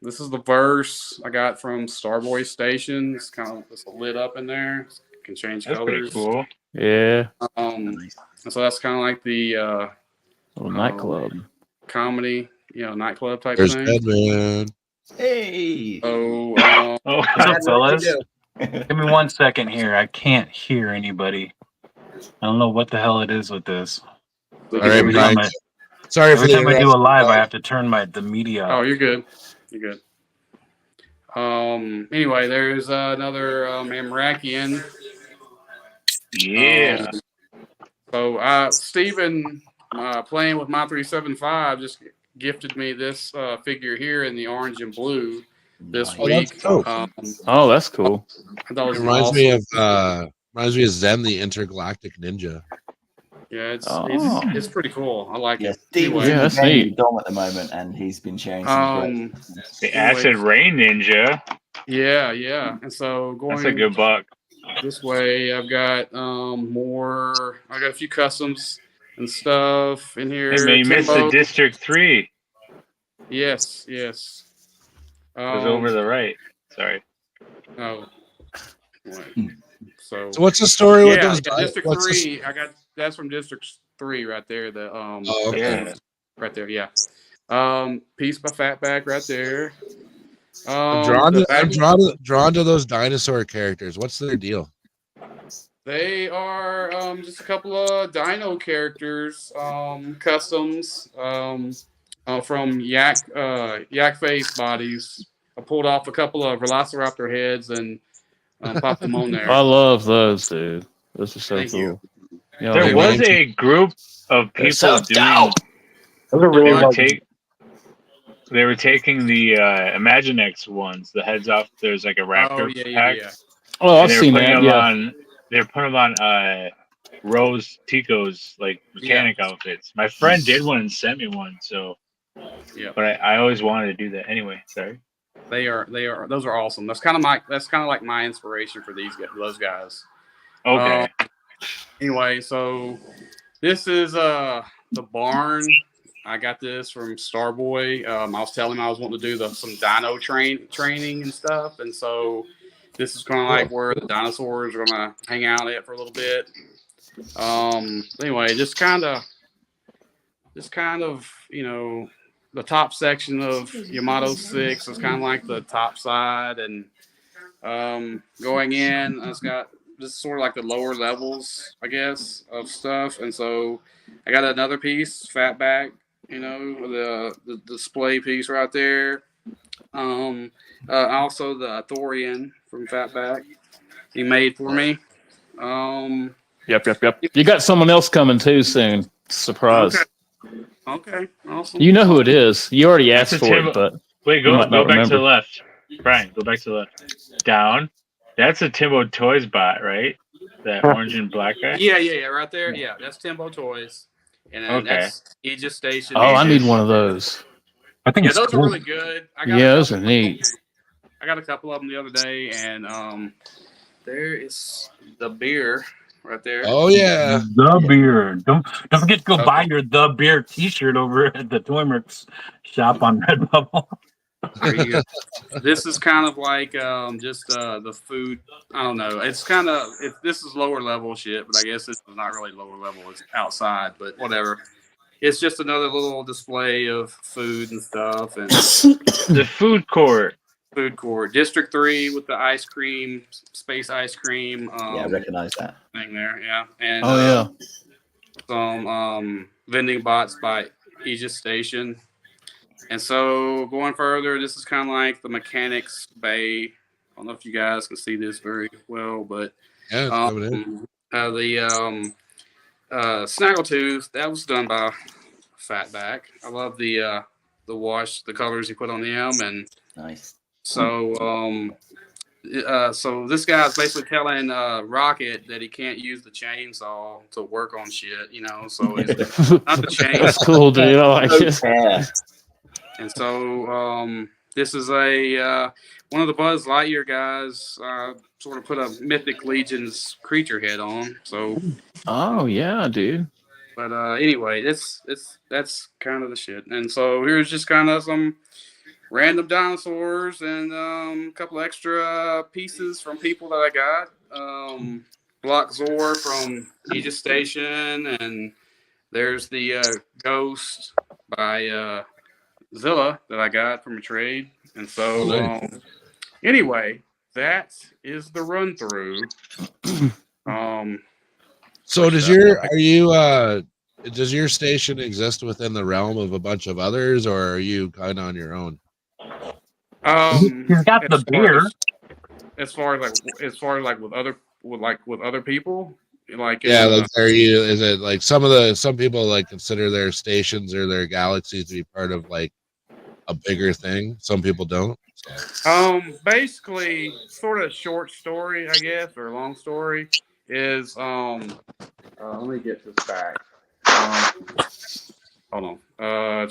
This is the verse I got from Starboy Station. It's kind of just lit up in there. It can change colors. Pretty cool. Yeah. So that's kind of like the little nightclub comedy, nightclub type There's thing. Edmund. Hey. So, What's up, fellas? Give me 1 second here. I can't hear anybody. I don't know what the hell it is with this. All right, Brian. Sorry for Every the time I do a live, I have to turn the media off. Oh, you're good. You're good. Anyway, there's another Amrakian Yeah. So Steven, playing with my 375, just gifted me this figure here in the orange and blue this Nice. Oh, that's week. dope. Oh, that's cool. I thought it It was reminds awesome. me of Zen the Intergalactic Ninja. Yeah, Oh. it's pretty cool. I like Yeah, it. Steve's Yeah, in the that's game neat. with Dom at the moment, and he's been sharing some great. Um, The Anyway. Acid Rain Ninja. yeah. And so That's a going good buck. this way, I've got more. I got a few customs and stuff in here. Hey man, you missed the Timbo. District 3. Yes. It was over the right. Sorry. Oh. Wait. So So what's the story with those? District what's the- 3. I got that's from District 3 right there. The Oh, okay. Yeah. right there. Yeah. Piece by Fatback right there. I'm drawn to those dinosaur characters. What's their deal? They are just a couple of dino characters, customs from yak face bodies. I pulled off a couple of Velociraptor heads and popped them on there. I love those, dude. Those are so Thank you. cool. Yeah, There Hey, was man. a group of They're people so doing. dope. Those are They really were, like they were taking the Imaginext ones, the heads off. There's like a raptor pack, Yeah. Oh, and I've they were seen putting that. them Yeah. on. They were putting them on Rose Tico's like mechanic outfits. My friend did one and sent me one, so. Yeah. But I always wanted to do that anyway. Sorry. They are. Those are awesome. That's kind of like my inspiration for those guys. Okay. Anyway, so this is the barn. I got this from Starboy. I was telling him I was wanting to do some dino training and stuff, and so this is kind of like where the dinosaurs are gonna hang out at for a little bit. Anyway, just kind of the top section of Yamato 6 is kind of like the top side, and going in, it's got just sort of like the lower levels, I guess, of stuff. And so I got another piece, Fatback, the display piece right there. Also the Thorian from Fatback, he made for me. Yep. You got someone else coming too soon. Surprise. Okay, awesome. You know who it is. You already asked That's a for Tim- it, but Wait, You go might not back to the remember. left. Brian, go back to the left. Down. That's a Timbo Toys bot, right? That orange and black guy? Yeah, right there. Yeah, that's Timbo Toys. And then Okay. that's Aegis Station. oh, I need one of those. I think Yeah, it's those cool. are really good. Yeah, those are neat. I got a couple of them the other day, and there is the beer right there. Oh yeah. The beer. Don't forget to go Okay. buy your The Beer T-shirt over at the Toymerks shop on Redbubble. There you go. This is kind of like just the food. I don't know. It's kind of this is lower level shit, but I guess this is not really lower level. It's outside, but whatever. It's just another little display of food and stuff, and The food court. food court. District 3 with the ice cream, space ice cream. Yeah, I recognize that. Thing there, yeah, and Oh yeah. some vending bots by Aegis Station. And so going further, this is kind of like the mechanics bay. I don't know if you guys can see this very well, but Yeah, it's coming in. the Snaggletooth, that was done by Fatback. I love the wash, the colors he put on them, and Nice. so so this guy's basically telling Rocket that he can't use the chainsaw to work on shit, So it's not the chain. That's cool, dude. I like it. Yeah. And so this is one of the Buzz Lightyear guys sort of put a Mythic Legion's creature head on. So, Oh yeah, dude. but anyway, that's kind of the shit. And so here's just kind of some random dinosaurs and a couple extra pieces from people that I got. Block Zor from Aegis Station, and there's the Ghost by Zilla that I got from a trade. And so anyway, that is the run through. So does your station exist within the realm of a bunch of others, or are you kind of on your own? He's got the beer. As far as with other people, Like Yeah, like is it like some people like consider their stations or their galaxies to be part of like a bigger thing. Some people don't. So. Basically, sort of short story, I guess, or long story is let me get this back. Hold on.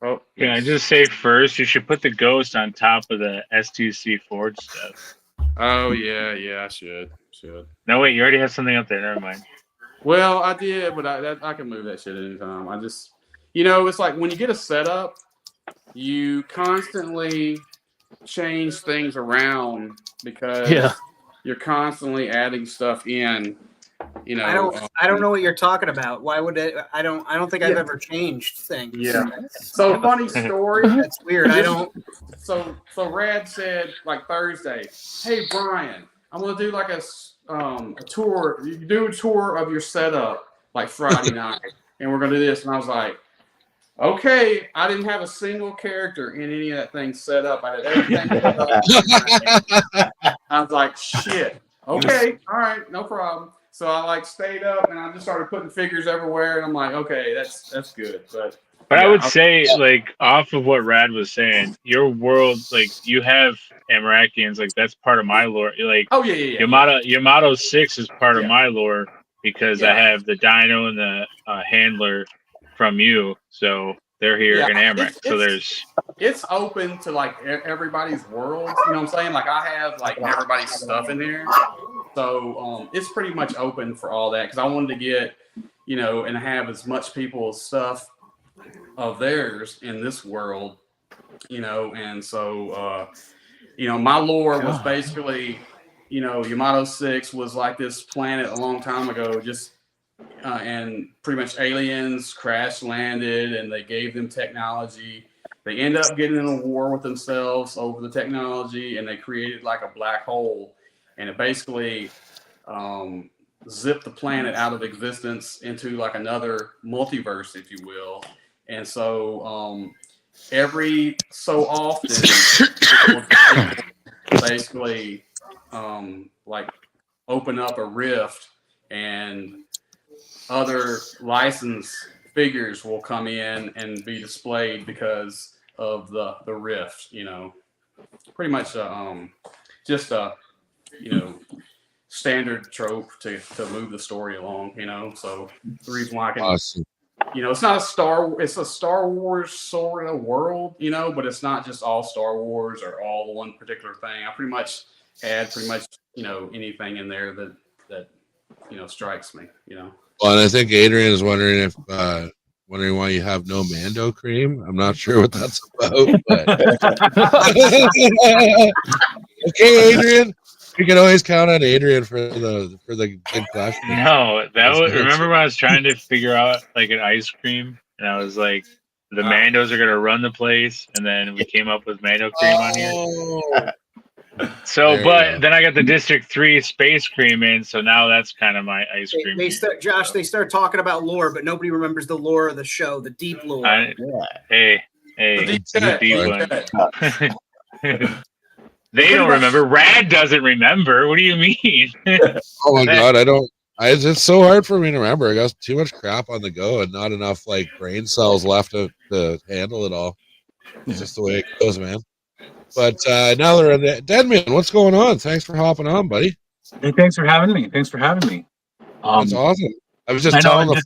Oh, Can I just say first, you should put the ghost on top of the STC Forge stuff. Oh yeah, I should. No, wait, you already have something up there. Never mind. Well, I did, but I can move that shit anytime. I just, it's like when you get a setup, you constantly change things around because you're constantly adding stuff in. I don't know what you're talking about. Why would it? I don't think I've ever changed things. Yeah. So funny story. That's weird. I don't. So Rad said like Thursday, hey Brian, I'm gonna do like a tour. You do a tour of your setup like Friday night, and we're gonna do this. And I was like, okay. I didn't have a single character in any of that thing set up. I had everything set up. I was like, shit. Okay, all right, no problem. So I like stayed up and I just started putting figures everywhere, and I'm like, okay, that's good. But I would say, like, off of what Rad was saying, your world, like, you have Amrakians, like, that's part of my lore. Like, Yamato 6 is part of my lore because I have the Dino and the Handler from you, so they're here in Amrak. It's open to like everybody's worlds. You know what I'm saying? Like I have like everybody's stuff in there. So it's pretty much open for all that because I wanted to get, and have as much people's stuff of theirs in this world, and so, my lore was basically, Yamato 6 was like this planet a long time ago, just, and pretty much aliens crash landed and they gave them technology. They end up getting in a war with themselves over the technology and they created like a black hole. And it basically zipped the planet out of existence into like another multiverse, if you will. And so every so often, basically like open up a rift and other licensed figures will come in and be displayed because of the rift, pretty much just a standard trope to move the story along, so the reason why I can Awesome. It's a Star Wars sort of world, but it's not just all Star Wars or all one particular thing. I pretty much add anything in there that strikes me, Well, and I think Adrian is wondering why you have no Mando cream. I'm not sure what that's about, but okay, Adrian. You can always count on Adrian for the big flash. No, remember when I was trying to figure out like an ice cream, and I was like, the Mandos are gonna run the place, and then we came up with Mando cream on here. So, then I got the District 3 space cream in, so now that's kind of my ice cream. They start talking about lore, but nobody remembers the lore of the show, the deep lore. Hey, the deep one. They don't remember. Rad doesn't remember. What do you mean? Oh my god, I don't. It's so hard for me to remember. I got too much crap on the go and not enough like brain cells left to handle it all. It's just the way it goes, man. But now they're in the Deadman. What's going on? Thanks for hopping on, buddy. Hey, thanks for having me. That's awesome. I was just telling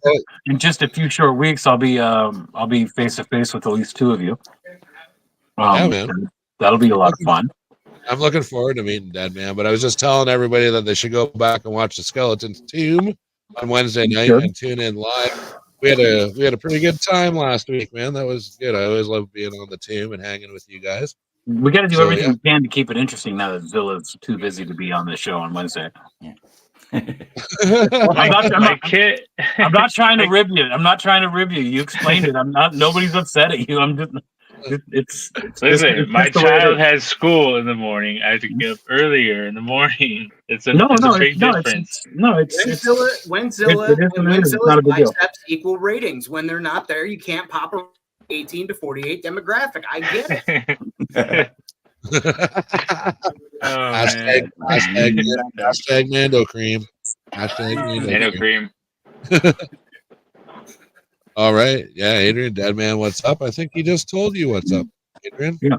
in just a few short weeks, I'll be face to face with at least two of you. Yeah, man. That'll be a lot of fun. I'm looking forward to meeting Deadman, but I was just telling everybody that they should go back and watch the Skeleton's Tomb on Wednesday night and tune in live. We had a pretty good time last week, man. That was good. I always love being on the Tomb and hanging with you guys. We got to do everything we can to keep it interesting now that Zilla's too busy to be on the show on Wednesday. Yeah. I'm not trying to rib you. You explained it. Nobody's upset at you. I'm just. Listen, my child has school in the morning. I have to get up earlier in the morning. It's a big difference. When Zilla's biceps equal ratings. When they're not there, you can't pop a 18 to 48 demographic. I get it. Hashtag Mando cream. Nano cream. All right. Yeah, Adrian, dead man, what's up? I think he just told you what's up. Adrian? Yeah.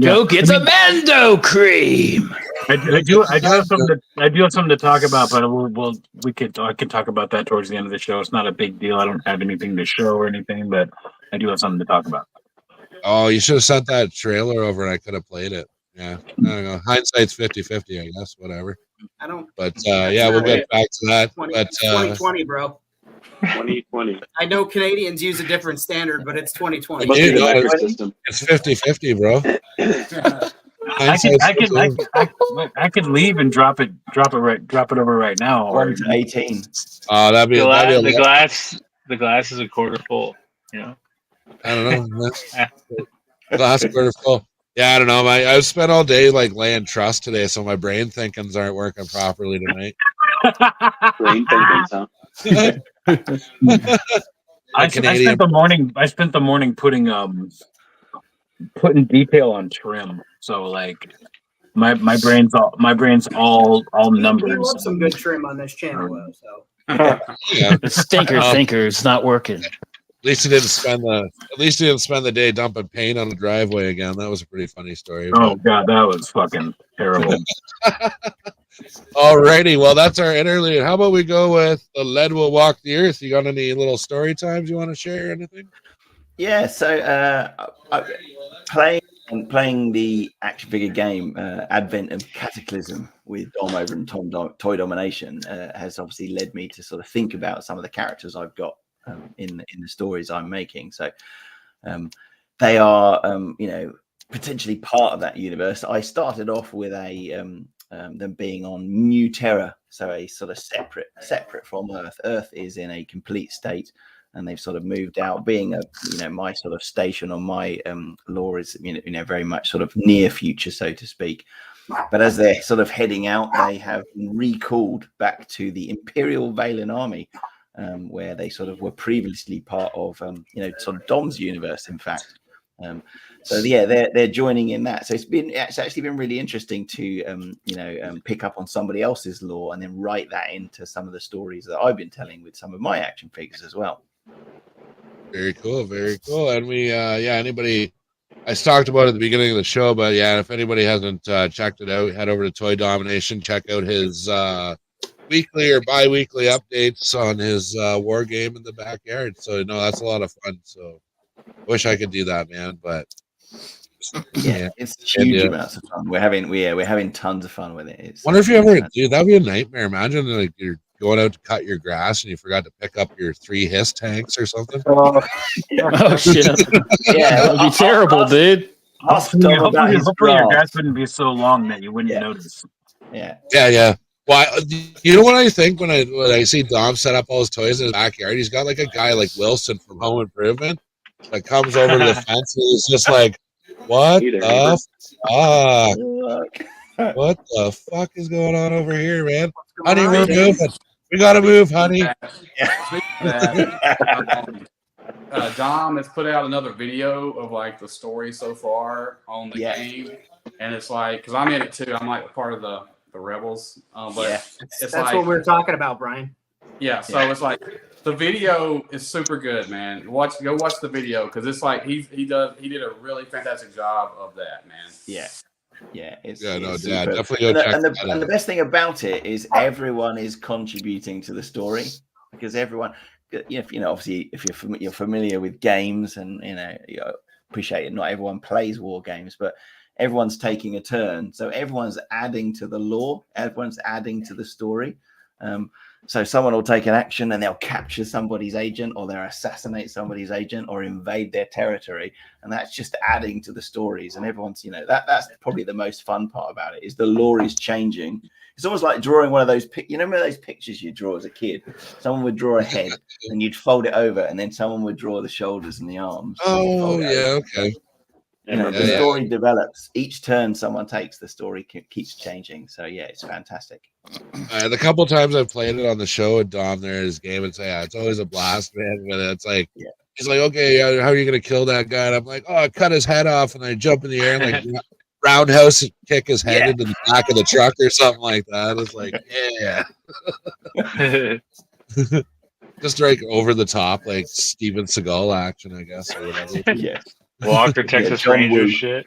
Go get the Mando cream. I do have something to talk about, but I can talk about that towards the end of the show. It's not a big deal. I don't have anything to show or anything, but I do have something to talk about. Oh, you should have sent that trailer over and I could have played it. Yeah. I don't know. Hindsight's 50-50, I guess. Whatever. I don't. But yeah, we'll get back to that. 2020, bro. 2020. I know Canadians use a different standard, but it's 2020. It must be the Yeah, metric system. It's 50-50, bro. I could leave and drop it over right now. Or 1 to 18. That'd be The glass is a quarter full. You know. I don't know. Glass quarter full. Yeah, I don't know. I spent all day like laying trust today, so my brain thinkings aren't working properly tonight. Brain thinkings, huh? I spent the morning putting detail on trim. So like my brain's all numbers. We love some good trim on this channel, though. So Yeah. The thinker is not working. At least he didn't spend the day dumping paint on the driveway again. That was a pretty funny story. Oh god, that was fucking terrible. Alrighty, well that's our interlude. How about we go with The Lead Will Walk the Earth? You got any little story times you want to share or anything? Yeah, so playing the action figure game Advent of Cataclysm with Dom over and Toy Domination has obviously led me to sort of think about some of the characters I've got in the stories I'm making. So they are potentially part of that universe. I started off with them being on New Terra, so a sort of separate from Earth. Earth is in a complete state, and they've sort of moved out. Being my sort of station on my lore is very much sort of near future, so to speak. But as they're sort of heading out, they have been recalled back to the Imperial Valen Army, where they sort of were previously part of sort of Dom's universe, in fact. So yeah, they're joining in that. So it's actually been really interesting to pick up on somebody else's lore and then write that into some of the stories that I've been telling with some of my action figures as well. Very cool, very cool. And we anybody I talked about it at the beginning of the show, but yeah, if anybody hasn't checked it out, head over to Toy Domination, check out his weekly or bi-weekly updates on his war game in the backyard. So that's a lot of fun. So wish I could do that, man, but yeah, it's huge amounts of fun. We're having tons of fun with it. Wonder if you ever do. That'd be a nightmare. Imagine like you're going out to cut your grass and you forgot to pick up your 3 hiss tanks or something. Oh shit! Yeah, that'd be terrible, dude. Hopefully your grass wouldn't be so long that you wouldn't notice. Yeah. Well, you know what I think when I see Dom set up all his toys in his backyard? He's got like a guy like Wilson from Home Improvement that comes over to the fence and he's just like, "What the fuck? What the fuck is going on over here, man? Honey, we're moving. We gotta move, honey." Dom has put out another video of like the story so far on the game, and it's like because I'm in it too. I'm like part of the Rebels, but that's like, what we're talking about, Brian. Yeah, so it's like the video is super good, man. Go watch the video because it's like he did a really fantastic job of that, man. Yeah, it's definitely go check and the best thing about it is everyone is contributing to the story because everyone, obviously if you're familiar with games and you appreciate it. Not everyone plays war games, but everyone's taking a turn, so everyone's adding to the lore, everyone's adding to the story. So someone will take an action and they'll capture somebody's agent, or they'll assassinate somebody's agent, or invade their territory, and that's just adding to the stories. And everyone's, that's probably the most fun part about it, is the lore is changing. It's almost like drawing one of those, remember those pictures you draw as a kid? Someone would draw a head and you'd fold it over, and then someone would draw the shoulders and the arms. Oh yeah, okay. The story develops. Each turn someone takes, the story keeps changing. So yeah, it's fantastic. The couple times I've played it on the show with Dom there in his game, it's always a blast, man. But it's like he's like, okay, how are you gonna kill that guy? And I'm like, oh, I cut his head off, and I jump in the air and like roundhouse kick his head Yeah. into the back of the truck or something like that. It's like, yeah. Just like over the top, like Steven Seagal action, I guess, or whatever. Yeah. Walker, Texas John Ranger Woo. shit.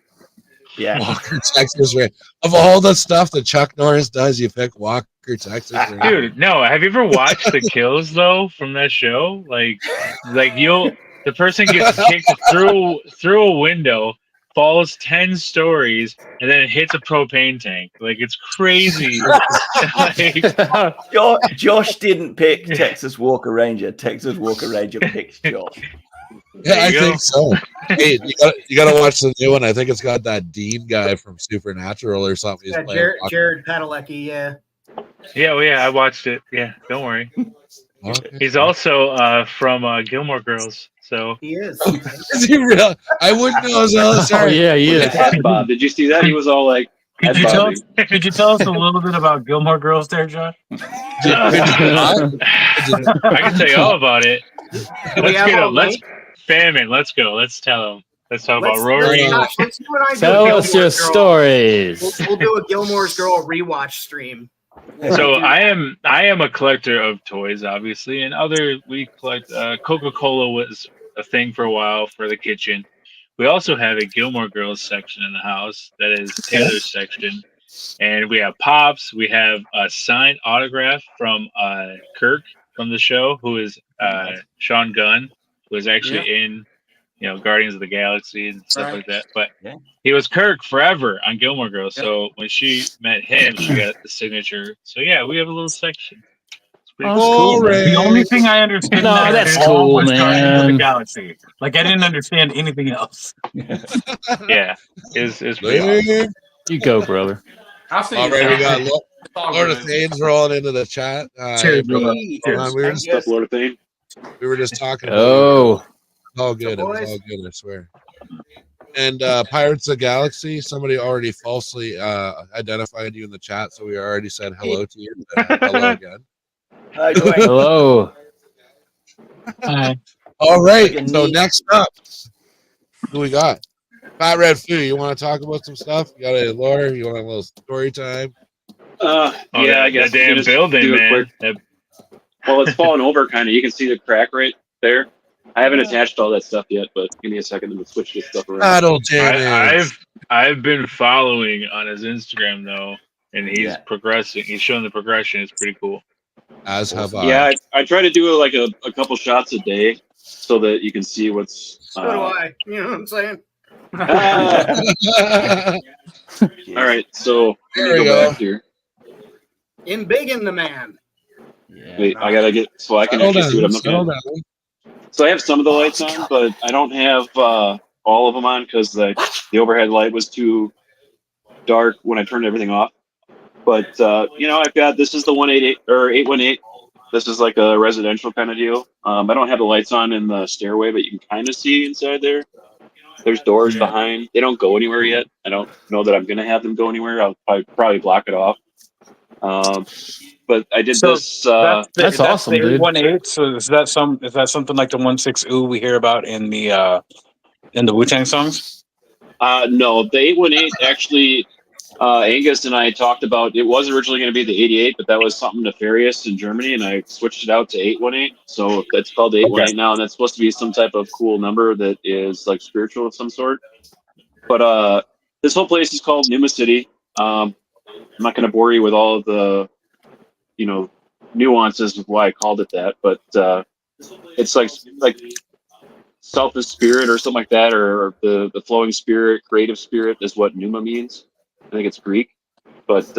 Yeah. Walker, Texas Ranger. Of all the stuff that Chuck Norris does, you pick Walker, Texas Ranger. Dude, no. Have you ever watched the kills though from that show? Like the person gets kicked through a window, falls 10 stories, and then hits a propane tank. Like it's crazy. Like, Josh didn't pick Texas Walker Ranger. Texas Walker Ranger picked Josh. Yeah, There I you think so. Hey, you gotta watch the new one. I think it's got that Dean guy from Supernatural or something. He's playing Jared Padalecki, yeah. yeah, well, yeah, I watched it. Yeah, don't worry. Okay. He's also from Gilmore Girls. So He is. Is he real? I wouldn't know. Oh Sorry. yeah, he is. Head Bob. Did you see that? He was all like, Could head you tell bobbing. us? Could you tell us a little bit about Gilmore Girls, there, Josh? I can tell you all about it. Do we have all Let's night? Famine. Let's go. Let's tell him. Let's talk about Let's Rory. do what I do. Tell Gilmore's us your Girl. stories. We'll do a Gilmore's Girl rewatch stream. So I am a collector of toys, obviously, and we collect. Coca-Cola was a thing for a while for the kitchen. We also have a Gilmore Girls section in the house that is Taylor's section, and we have Pops. We have a signed autograph from Kirk from the show, who is Sean Gunn, who is actually in Guardians of the Galaxy and stuff like that. But he was Kirk forever on Gilmore Girls. So when she met him, she got the signature. So yeah, we have a little section. It's pretty cool. The only thing I understood No, there that's at all cool, was Guardians of the man. Galaxy. Like I didn't understand anything else. Yeah, it's pretty awesome. You go, brother. I'll see. All right, we got all Lord of good. Thanes rolling into the chat. Cheers, Hold brother. on, we were just Stuff, Lord of Thane. talking. Oh, It's all good. It was all good, I swear. And Pirates of the Galaxy, somebody already falsely identified you in the chat, so we already said hello to you. Hello again. Hi, Dwayne. hello. All right, Like a so neat- next up, who we got? Fat Red Foo, you want to talk about some stuff? You got a lore? You want a little story time? Yeah, I guess the we can damn just building, do it man. quick. Well, it's falling over kind of. You can see the crack right there. I haven't attached all that stuff yet, but give me a second and we'll switch this stuff around. Battle damage. I've been following on his Instagram though, and he's Yeah. progressing. He's showing the progression. It's pretty cool. As have I. Yeah, I try to do like a couple shots a day so that you can see what's. So do I. You know what I'm saying? All right, so let There me we go go. back here. In big in the man. Yeah. Wait, I gotta get so I can Settle actually see what I'm down, looking settle at. down. So I have some of the lights on, but I don't have all of them on because the overhead light was too dark when I turned everything off. But I've got this is the 188 or 818. This is like a residential kind of deal. I don't have the lights on in the stairway, but you can kind of see inside there. There's doors behind. They don't go anywhere yet. I don't know that I'm gonna have them go anywhere. I'll probably block it off. But I did this. That's awesome, the dude. 1.8. So is that something like the 1.6 ooh we hear about in the Wu-Tang songs? No, the 818 actually. Angus and I talked about it was originally going to be the 88, but that was something nefarious in Germany, and I switched it out to 818. So that's called the 818 now, and that's supposed to be some type of cool number that is like spiritual of some sort. But this whole place is called Numa City. I'm not going to bore you with all of the nuances of why I called it that, but it's like selfish spirit or something like that, or the flowing spirit, creative spirit is what Numa means. I think it's Greek, but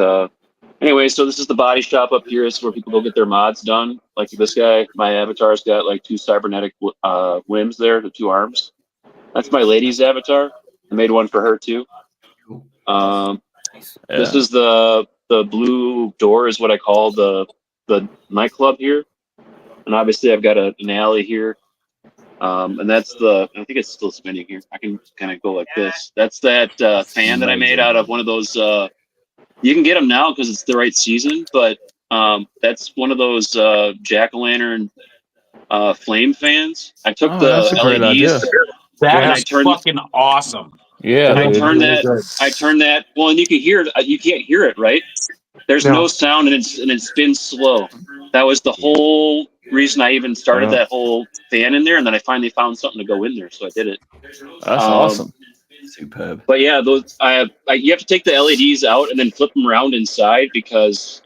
anyway, so this is the body shop up here. This is where people go get their mods done. Like this guy, my avatar's got like 2 cybernetic limbs there, the 2 arms. That's my lady's avatar. I made one for her too. This is the blue door is what I call the nightclub here, and obviously I've got an alley here. And that's I think it's still spinning here. I can kind of go like this. That's that fan that I made out of one of those. You can get them now because it's the right season, but that's one of those jack-o'-lantern flame fans. I took that's a the great idea. LEDs. That And I is turned- fucking awesome. Yeah, I dude. turned Really that. good. I turned that. Well, and you can hear it. You can't hear it, right? There's No. no sound, and it spins slow. That was the whole reason I even started Wow. that whole fan in there, and then I finally found something to go in there, so I did it. That's awesome. Superb. But yeah, those you have to take the LEDs out and then flip them around inside because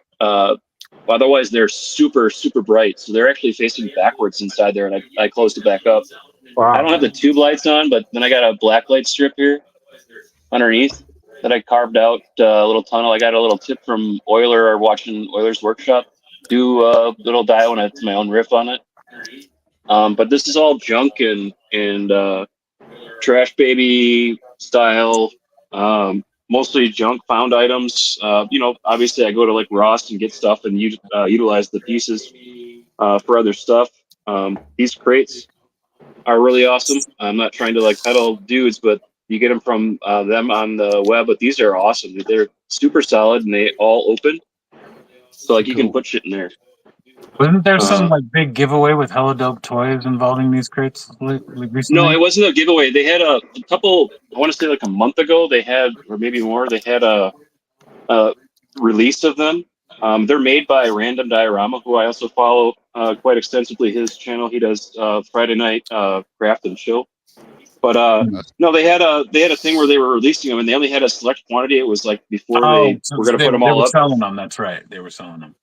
otherwise they're super super bright. So they're actually facing backwards inside there, and I closed it back up. I don't have the tube lights on, but then I got a black light strip here underneath that I carved out a little tunnel. I got a little tip from Euler or watching Euler's workshop do a little dial, and it's my own riff on it. But this is all junk and trash baby style, mostly junk found items. Obviously I go to like Ross and get stuff and utilize the pieces for other stuff. These crates are really awesome. I'm not trying to like peddle dudes, but you get them from them on the web. But these are awesome. They're super solid and they all open. So like you can put shit in there. Wasn't there some like big giveaway with hella dope toys involving these crates recently? No, it wasn't a giveaway. They had a couple. I want to say like a month ago. They had, or maybe more. They had a release of them. They're made by Random Diorama, who I also follow quite extensively. His channel, he does Friday night craft and chill. But no, they had a thing where they were releasing them, and they only had a select quantity. It was like before they were going to put them all up. They were selling them. That's right. They were selling them.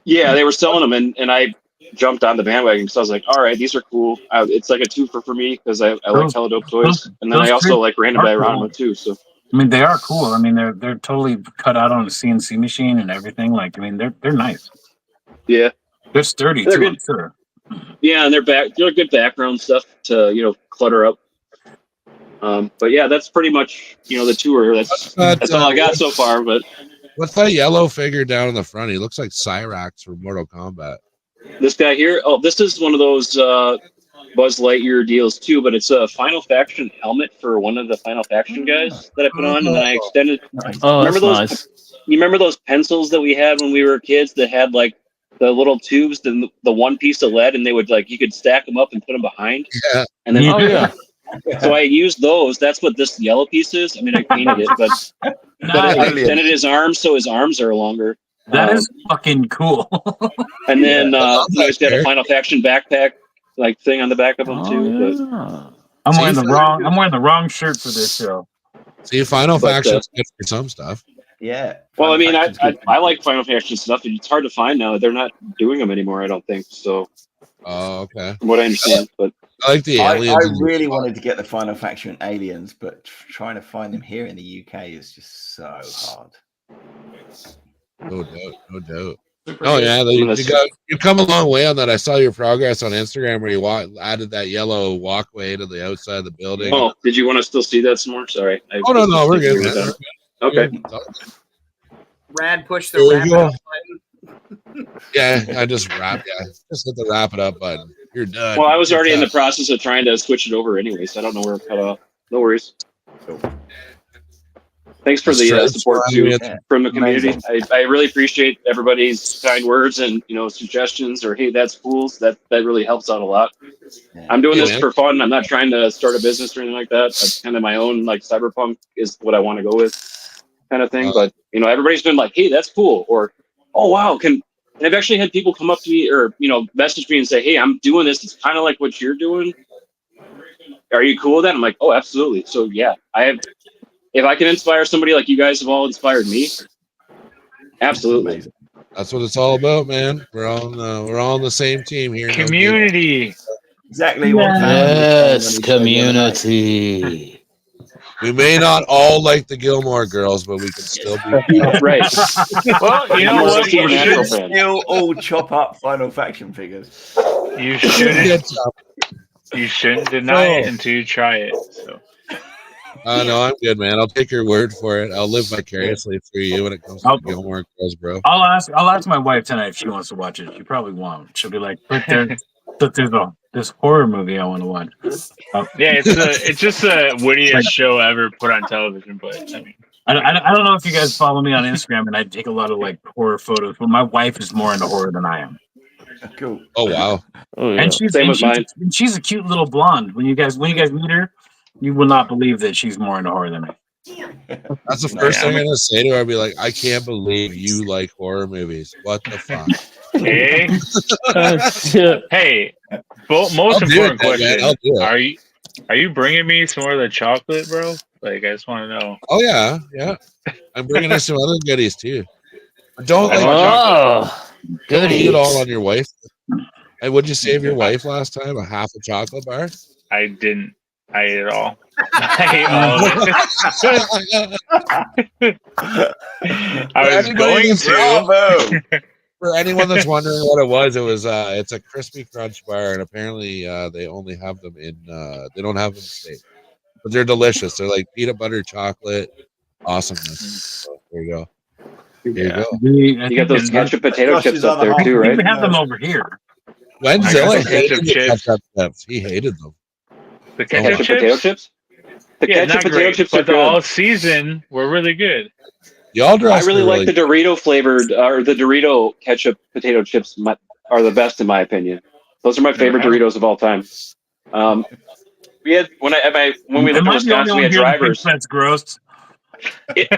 Yeah, they were selling them, and I jumped on the bandwagon because I was like, all right, these are cool. It's like a twofer for me because I like hella dope toys, and then I also like Random Diorama too. So I mean, they are cool. I mean, they're totally cut out on a CNC machine and everything. Like, I mean, they're nice. Yeah, they're sturdy they're too. good. I'm sure. Yeah, and they're good background stuff to clutter up. But yeah, that's pretty much the tour. That's all I got so far. But what's that yellow figure down in the front? He looks like Cyrax from Mortal Kombat. This guy here, this is one of those Buzz Lightyear deals too, but it's a Final Faction helmet for one of the Final Faction guys that I put on, and then I extended. Oh, remember that's those? nice. You remember those pencils that we had when we were kids that had like the little tubes, the one piece of lead, and they would like you could stack them up and put them behind. Yeah. And then yeah. So I used those. That's what this yellow piece is. I mean, I painted it, but I extended his arms so his arms are longer. That is fucking cool. And then he's got a Final Faction backpack like thing on the back of him too. Yeah. I'm wearing the wrong shirt for this show. See, Final Faction's good for some stuff. Yeah. Well, I mean, I like Final Faction stuff. It's hard to find now. They're not doing them anymore, I don't think. So. Oh, okay. From what I understand, but I like the aliens. I really wanted to get the Final Faction aliens, but trying to find them here in the UK is just so hard. No doubt. Oh yeah, you come a long way on that. I saw your progress on Instagram where you added that yellow walkway to the outside of the building. Oh, did you want to still see that some more? Sorry. No, we're good. Man. Okay. Rad push the wrap it up button. Yeah, I just wrapped. Yeah, just hit the wrap it up button. You're done. Well, I was already in the process of trying to switch it over anyway, so I don't know where it cut off. No worries. Thanks for the support too from the community. I really appreciate everybody's kind words and suggestions or hey, that's cool. That really helps out a lot. Yeah. I'm doing this for fun. I'm not trying to start a business or anything like that. That's kind of my own like cyberpunk is what I want to go with kind of thing. But everybody's been like, hey, that's cool, or oh wow, and I've actually had people come up to me or message me and say, hey, I'm doing this. It's kind of like what you're doing. Are you cool with that? I'm like, oh, absolutely. So yeah, if I can inspire somebody like you guys have all inspired me, absolutely. That's what it's all about, man. We're all on the same team here. Community. Exactly. Yes, community. We may not all like the Gilmore Girls, but we can still be right. Well, you know what? You should still all chop up Final Faction figures. You shouldn't. You shouldn't deny it until you try it. So. No, I'm good, man. I'll take your word for it. I'll live vicariously through you when it comes to Gilmore Girls, bro. I'll ask my wife tonight if she wants to watch it. She probably won't. She'll be like, but there's this horror movie I want to watch. Yeah, it's just the wittiest show ever put on television. But I mean, I don't know if you guys follow me on Instagram, and I take a lot of like horror photos. But my wife is more into horror than I am. Cool. Oh wow. And she's a cute little blonde. When you guys meet her, You will not believe that she's more into horror than me. That's the first thing I'm gonna say to her. I'll be like, I can't believe you like horror movies. What the fuck? Hey, Shit. hey. Most I'll do important it, man. question: I'll do it. Are you bringing me some more of the chocolate, bro? Like, I just want to know. Oh yeah, yeah. I'm bringing her some other goodies too. But don't I like want chocolate. Oh, don't eat goodies. it all on your wife. Hey, would you save your wife last time? A half a chocolate bar? I didn't. I ate it all. I ate all of it. I was going to. For anyone that's wondering what it was it's a crispy crunch bar, and apparently they only have them in they don't have them in state, but they're delicious. They're like peanut butter chocolate awesomeness. So there you go. There you go. You got those ketchup potato chips up there too, right? We have them over here. When I Zilla got the hated ketchup the chips. ketchup chips. He hated them. The Ketchup ketchup potato chips? chips? The Yeah, ketchup not potato great, chips are but the good. all season were really good. Y'all I dressed really are like the Dorito flavored, or the Dorito ketchup potato chips are the best in my opinion. Those are my favorite had 'em. Doritos of all time. We had when we lived in Wisconsin, we had drivers. That's gross.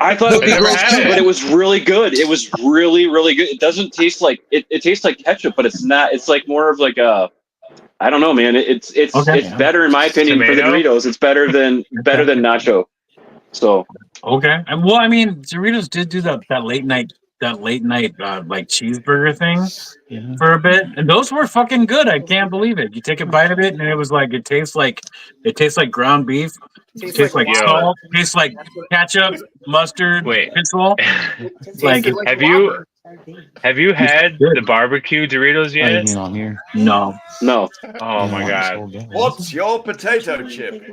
I thought it would be I've never gross had too, it. but it was really good. It was really, really good. It doesn't taste like it tastes like ketchup, but it's not. It's like more of like a, I don't know, man. It's better in my opinion for the Tomato? Doritos. It's better than nacho. So Okay. Well, I mean, Doritos did do that late night like cheeseburger thing for a bit, and those were fucking good. I can't believe it. You take a bite of it, and it was like it tastes like ground beef. It tastes like Whopper. salt. Tastes like ketchup, mustard, Wait. pickle. It Like tasted like Have Whopper. you had good. the barbecue Doritos Oh, you yet? mean on here? No. no, Oh You my want this god, whole game? What's your potato chip?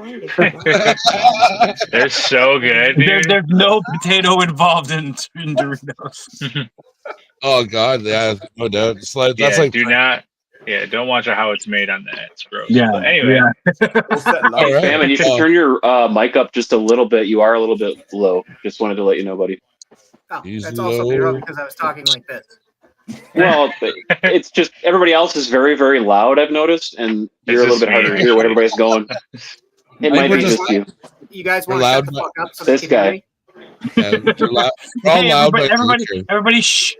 they're so good, dude. There's no potato involved in Doritos. Oh god, yeah, no doubt. It's like that's Yeah, like don't watch how it's made on that. It's gross. Yeah. But anyway, What's that all like? right. Famine, you should turn your mic up just a little bit. You are a little bit low. Just wanted to let you know, buddy. Oh, He's that's also low. because I was talking like this. Well, it's just everybody else is very, very loud. I've noticed, and you're a It's little bit just harder me, to hear what actually. everybody's going. It think might we're be just- just you. You guys We're want to shut loud, the but- fuck up so This they can hear guy. me? Yeah, we're all Hey, loud, but everybody, shh.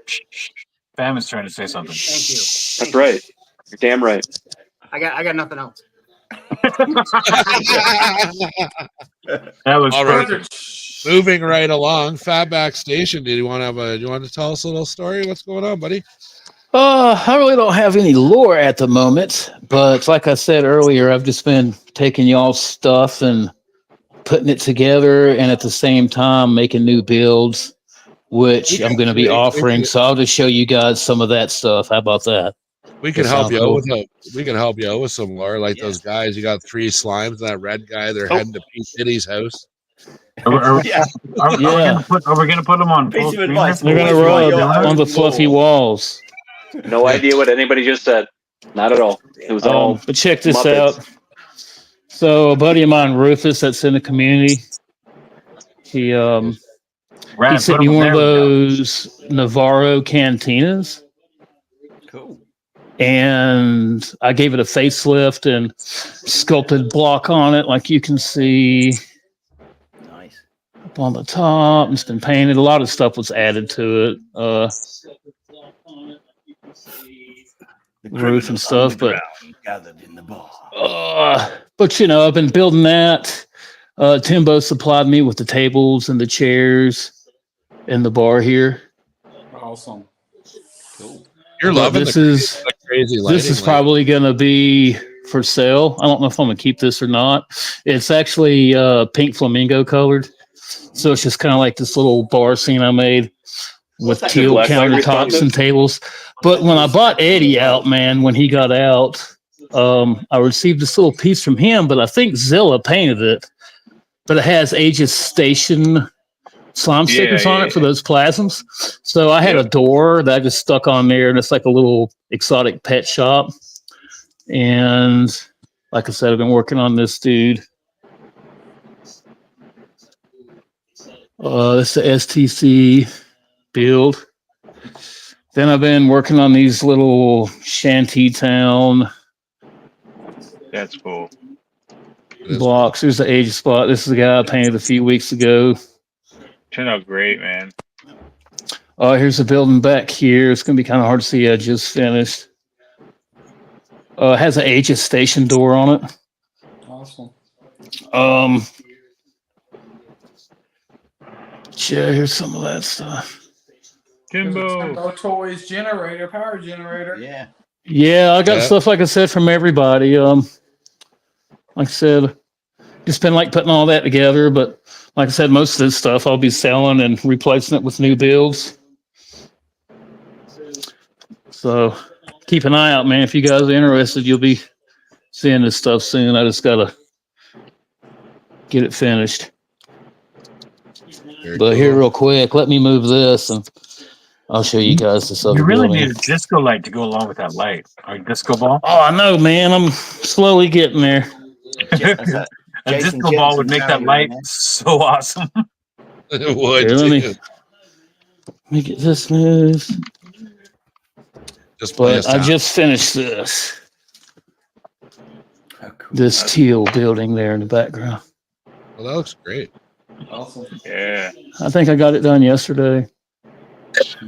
Bam is trying to say something. Thank you. That's right. You're damn right. I got nothing else. That was All right. perfect. Moving right along, Fatback Station. Do you want to tell us a little story? What's going on, buddy? I really don't have any lore at the moment, but like I said earlier, I've just been taking y'all's stuff and putting it together, and at the same time making new builds, which I'm going to be offering. So I'll just show you guys some of that stuff. How about that? We can That help sounds you cool. out with some lore, like those guys. You got 3 slimes. That red guy. They're heading to Pete Diddy's house. Are we Yeah. gonna put them on Piece full of screen? advice. They're going to Always rub write your on the own fluffy lore. walls. No idea what anybody just said. Not at all. It was all. But check this Muppets. out. So a buddy of mine, Rufus, that's in the community, he sent me one of those Navarro cantinas, Cool. and I gave it a facelift and sculpted block on it, like you can see Nice. up on the top. It's been painted. A lot of stuff was added to it. Roof and stuff, but gathered in the bar. but I've been building that. Timbo supplied me with the tables and the chairs in the bar here. Awesome. Cool. You're But loving this the is crazy lighting. this is probably going to be for sale. I don't know if I'm going to keep this or not. It's actually pink flamingo colored, so it's just kind of like this little bar scene I made with Good teal black light countertops responsive. and tables. But when I bought Eddie out, man, when he got out, I received this little piece from him, but I think Zilla painted it. But it has Aegis Station slime stickers on it for those plasms. So I had a door that I just stuck on there, and it's like a little exotic pet shop. And like I said, I've been working on this dude. This is the STC build. Then I've been working on these little shanty town. That's cool. blocks. There's the age spot. This is the guy I painted a few weeks ago. Turned out great, man. Here's the building back here. It's gonna be kind of hard to see. I just finished. It has an Aegis station door on it. Awesome. Yeah, here's some of that stuff. Timbo. Toys generator, power generator. Yeah. Yeah, I got stuff like I said from everybody. Like I said, just been like putting all that together. But like I said, most of this stuff I'll be selling and replacing it with new builds. So keep an eye out, man. If you guys are interested, you'll be seeing this stuff soon. I just gotta get it finished. Very But cool. here, real quick, let me move this, and I'll show you guys this other You really building. need a disco light to go along with that light. Or a disco ball. Oh, I know, man. I'm slowly getting there. A disco ball would make that light so awesome. It would. Here, let too. me get this moved. Just play But us I out. just finished this. Oh, cool. This teal building there in the background. Well, that looks great. Awesome. Yeah. I think I got it done yesterday.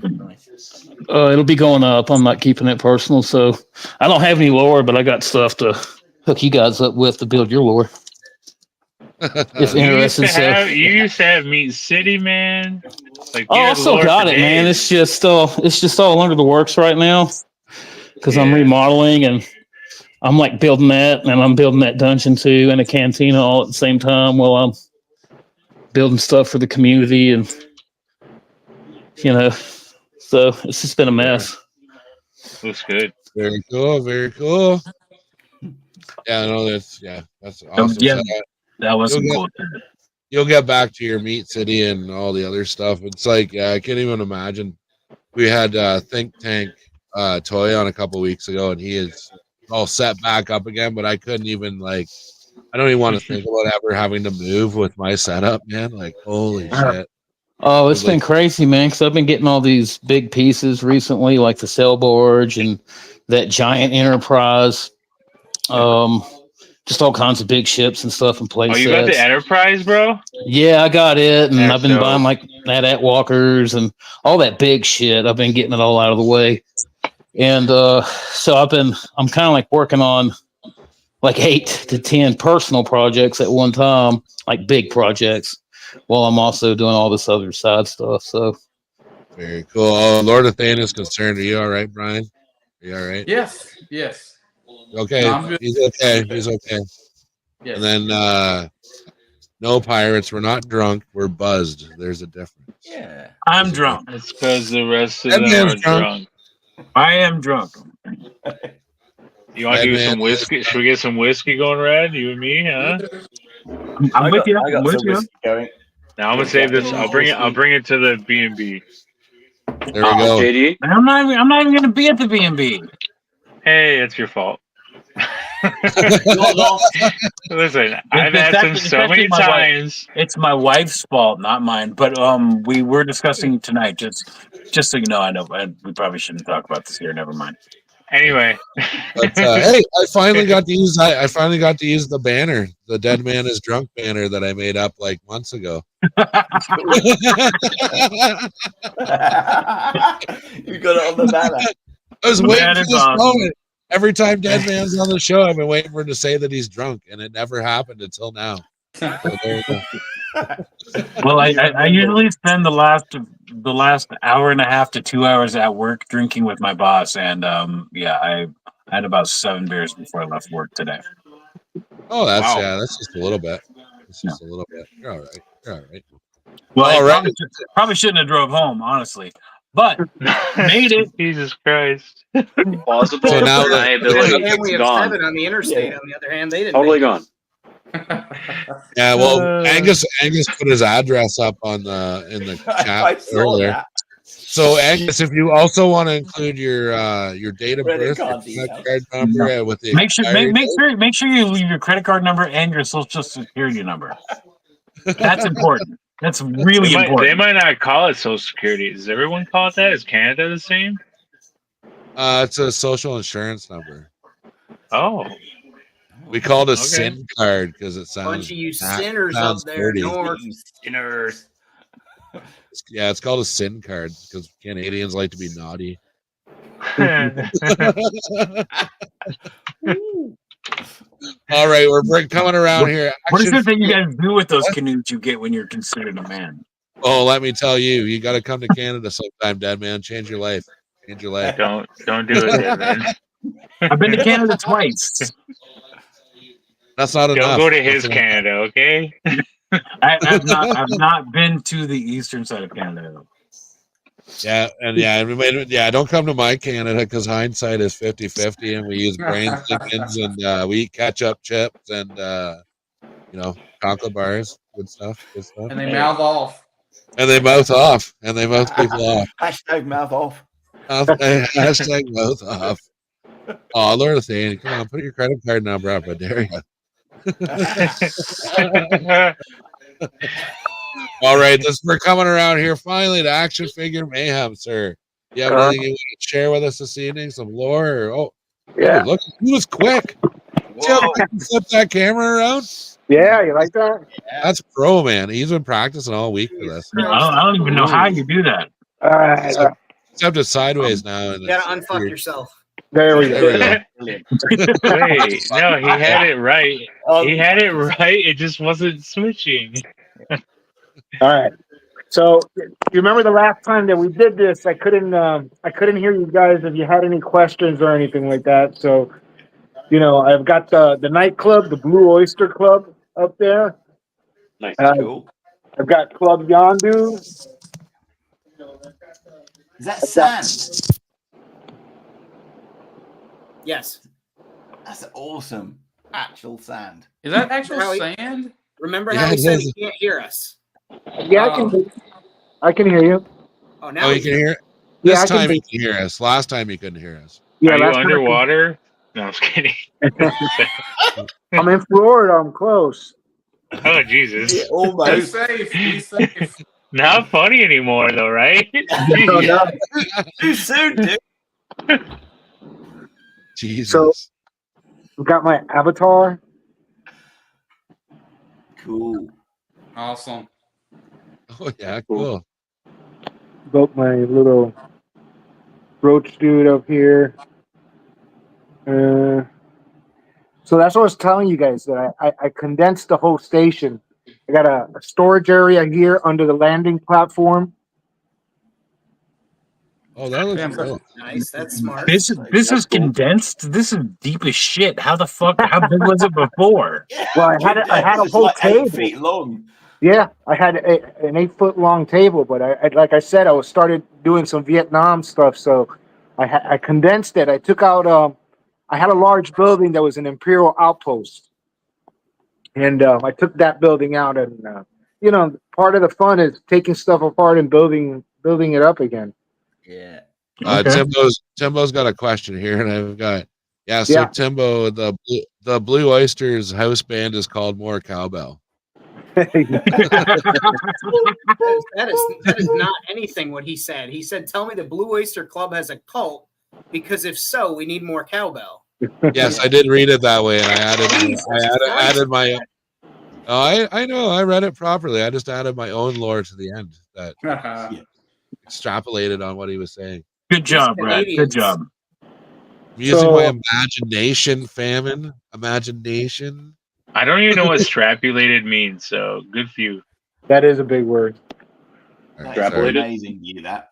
Nice. It'll be going up. I'm not keeping it personal, so I don't have any lore, but I got stuff to hook you guys up with to build your lore. If interested, You used to have Meat City, man. Like, I still got it, man. It's just all under the works right now because I'm remodeling and I'm like building that, and I'm building that dungeon too and a cantina all at the same time while I'm building stuff for the community, and so it's just been a mess. Looks good. Very cool. Very cool. Yeah, no, that's awesome. Yeah, So, that was cool. You'll get back to your Meat City and all the other stuff. It's like, I can't even imagine. We had Think Tank Toy on a couple weeks ago, and he is all set back up again. But I couldn't even I don't even want to think about ever having to move with my setup, man. Like, holy shit. Oh, it's been crazy, man, because I've been getting all these big pieces recently, like the sail barge and that giant Enterprise. Just all kinds of big ships and stuff and play Oh, sets. you got the Enterprise, bro? Yeah, I got it, and That's I've been dope. buying like that Walkers and all that big shit. I've been getting it all out of the way, and so I'm kind of like working on like 8 to 10 personal projects at one time, like big projects, while I'm also doing all this other side stuff. So Very cool. Oh, Lord of Thane is concerned. Are you all right, Brian? Are you all right? Yes. Yes. Okay. No, I'm good. He's okay. He's okay. Yes. And then no pirates. We're not drunk. We're buzzed. There's a difference. Yeah. I'm drunk. It's because the rest of That them man's are drunk. drunk. I am drunk. You want to do some whiskey? Should we get some whiskey going, Red? You and me, huh? I'm with you. I I'm got with some you. whiskey going. Now I'm gonna save this. I'll bring it to the B&B. There we go. JD? I'm not even going to be at the B&B. Hey, it's your fault. Well, Listen, It's I've asked him actually- so it's many actually my wife. times. It's my wife's fault, not mine. But we were discussing tonight. Just so you know, I know we probably shouldn't talk about this here. Never mind. Anyway, But hey, I finally got to use the banner, the Dead Man is Drunk banner that I made up like months ago. You got it on the banner. I was waiting That for is this awesome. moment. Every time Dead Man's on the show, I've been waiting for him to say that he's drunk, and it never happened until now. So there you go. Well, I usually spend the last hour and a half to 2 hours at work drinking with my boss, and I had about 7 beers before I left work today. Oh, that's Wow. that's just a little bit. It's just a little bit. You're all right. You're all right. Well, All I right. probably shouldn't have drove home, honestly, but made it. Jesus Christ. Plausible So now deniability. And we It's have gone. 7 on the interstate. On the other hand, they didn't. Totally make it. gone. Yeah, well, Angus put his address up in the I chat saw earlier. that. So Angus, if you also want to include your date of Credit birth, your card credit details. card number with the Make sure expiry make sure you leave your credit card number and your social security number. That's important. That's really They important. might not call it Social Security. Does everyone call it that? Is Canada the same? it's a social insurance number. Oh, We call it a Okay. sin card because it sounds Bunch of you sinners up sounds there dirty. north. You sinners. Yeah, it's called a sin card because Canadians like to be naughty. All right, we're coming around here. What is Action it that you guys do with those What? canoes you get when you're considered a man? Oh, let me tell you, you got to come to Canada sometime, Dead Man. Change your life. Change your life. Don't do it, then, man. I've been to Canada twice. That's not Don't enough. go to his That's enough. Canada, okay? I've not been to the eastern side of Canada. Though. Yeah, and yeah, don't come to my Canada because hindsight is 50-50 and we use brain chickens and we eat ketchup chips and chocolate bars, good stuff. And they mouth off. And they mouth off, and they mouth people off. Hashtag mouth off. Hashtag mouth off. Oh, Lord of Thane, come on, put your credit card number up, I dare you. All right, we're coming around here finally to Action Figure Mayhem, sir. You have anything you want to share with us this evening? Some lore? Yeah. Look, he was quick. See how quick he flipped that camera around? Yeah, you like that? That's pro, man. He's been practicing all week for this. I don't even know how you do that. All right. Except it's sideways now. And You gotta unfuck yourself. There we go. There we go. Wait, no, he had it right. He had it right. It just wasn't switching. All right. So you remember the last time that we did this? I couldn't hear you guys if you had any questions or anything like that. So, I've got the nightclub, the Blue Oyster Club up there. Nice. Cool. I've got Club Yondu. Is that sand? Yes. That's awesome. Actual sand. Is that actual How he- sand? Remember Yeah, how he it said is. he can't hear us? Yeah, I can hear you. Oh, now Oh, he you can hear it? Yeah, This I can time hear you can hear us. Last time you couldn't hear us. Yeah, Are you last time I could- underwater? No, I'm just kidding. I'm in Florida. I'm close. Oh, Jesus. Yeah, Be almost. safe. Be safe. Not funny anymore, though, right? No, no. Too soon, dude. Jesus. So- I've got my avatar. Cool. Awesome. Oh, yeah, cool. Built my little roach dude up here. So that's what I was telling you guys, that I condensed the whole station. I got a storage area here under the landing platform. Oh, that looks Damn, cool. Nice. That's smart. This is condensed. This is deep as shit. How the fuck? How big was it before? Well, I had a It's whole like table. 8 feet long. Yeah, I had an 8-foot long table, but I like I said, I started doing some Vietnam stuff, so I condensed it. I took out I had a large building that was an Imperial outpost, and I took that building out, and part of the fun is taking stuff apart and building it up again. Yeah. Okay. Timbo's got a question here, and I've got so Yeah. Timbo, the Blue Oysters house band is called More Cowbell. That is not anything what he said. He said, "Tell me the Blue Oyster Club has a cult, because if so, we need more cowbell." Yes, I did read it that way, and I added my. Oh, I know, I read it properly. I just added my own lore to the end that extrapolated on what he was saying. Good job, Brad. Good job. I'm using my imagination, famine. Imagination. I don't even know what strapulated means, so good for you. That is a big word. That's Extrapolated. amazing, you that.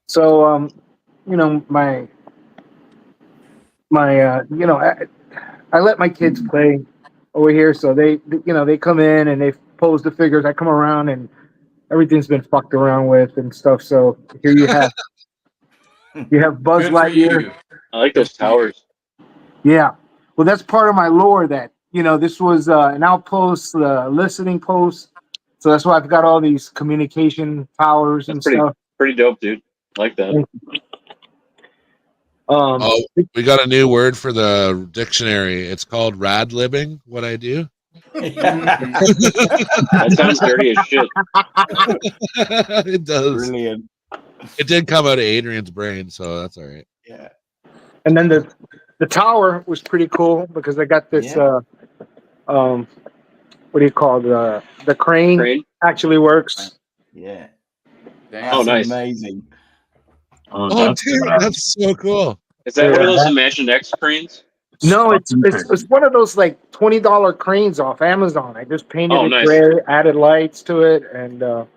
So, my I let my kids play over here, so they come in and they pose the figures. I come around and everything's been fucked around with and stuff. So here you have Buzz Good for Lightyear. you. I like those towers. Yeah, well, that's part of my lore. That this was an outpost, listening post. So that's why I've got all these communication towers and That's pretty stuff. pretty dope, dude. I like that. We got a new word for the dictionary. It's called rad-libbing. What I do. That sounds dirty as shit. It does. Brilliant. It did come out of Adrian's brain, so that's all right. Yeah. And then the The tower was pretty cool because I got this. Yeah. What do you call the crane? Crane? Actually works. Yeah. Damn. That's Oh, nice. amazing. Oh, Oh, that's dude, that's so cool. Is that one of Yeah. those Imagine X cranes? No, it's fucking it's crazy. one of those like $20 cranes off Amazon. I just painted Oh, it nice. gray, added lights to it, and Oh,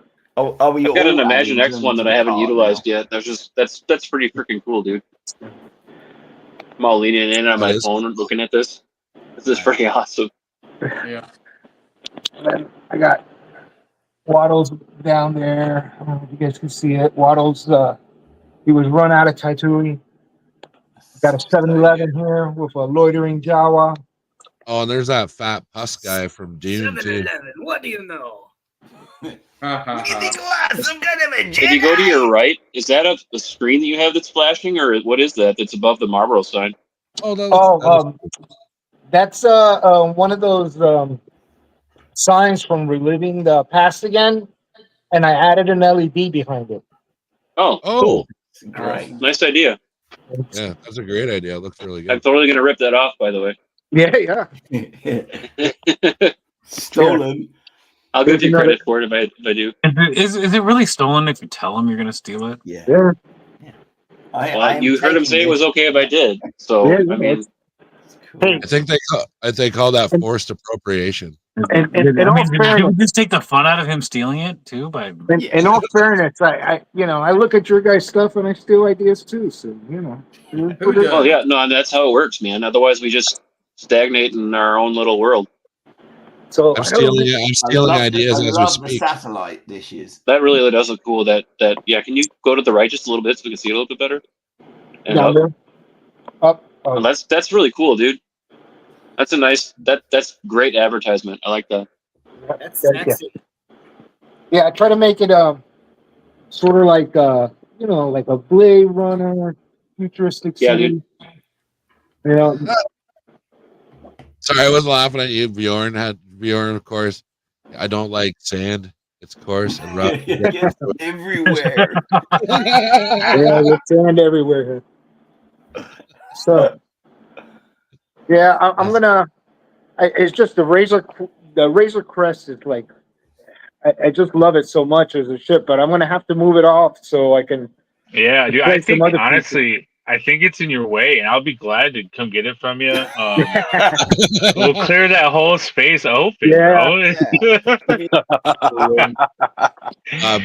we I've got an all Imagine adding X them one to that I the haven't cart utilized now. yet. That's pretty freaking cool, dude. I'm all leaning in on That my is phone looking at this. This is pretty awesome. Yeah. And then I got Waddles down there. I don't know if you guys can see it. Waddles, he was run out of Taitui. Got a 7-Eleven here with a loitering Jawa. Oh, and there's that fat pus guy from Dune too. 7-Eleven, what do you know? If you go to your right, is that a screen that you have that's flashing, or what is that that's above the Marlboro sign? Oh, That's one of those signs from Reliving the Past Again, and I added an LED behind it. Oh, cool. Great. Nice idea. Yeah, that's a great idea. It looks really I'm good. totally going to rip that off, by the way. Yeah. Stolen. I'll give you There's credit for it if I do. Is it really stolen if you tell them you're going to steal it? Yeah. Yeah. Well, you heard him say it was okay if I did. So, Yeah, I mean, Hey, I think they call that forced appropriation. and in I all mean, did fairness, we just take the fun out of him stealing it too? By in all fairness, I look at your guys' stuff and I steal ideas too. So Who well, does? yeah, no, and that's how it works, man. Otherwise, we just stagnate in our own little world. So I'm stealing ideas I as we love the speak. satellite dishes. That really does look cool. Yeah, can you go to the right just a little bit so we can see it a little bit better? And down up. there, up. Well, that's really cool, dude. That's a nice that's great advertisement. I like that. That's sexy. Yeah, I try to make it sort of like like a Blade Runner, futuristic Yeah, city. dude. You know, Sorry, I was laughing at you. Bjorn, of course. I don't like sand. It's coarse and rough. Everywhere. yeah, there's sand everywhere here. So, yeah, I'm gonna. It's just the Razor Crest is like. I just love it so much as a ship, but I'm gonna have to move it off so I can. Yeah, dude. I replace some think other honestly, I think it's in your way, and I'll be glad to come get it from you. We'll clear that whole space open, Yeah. bro.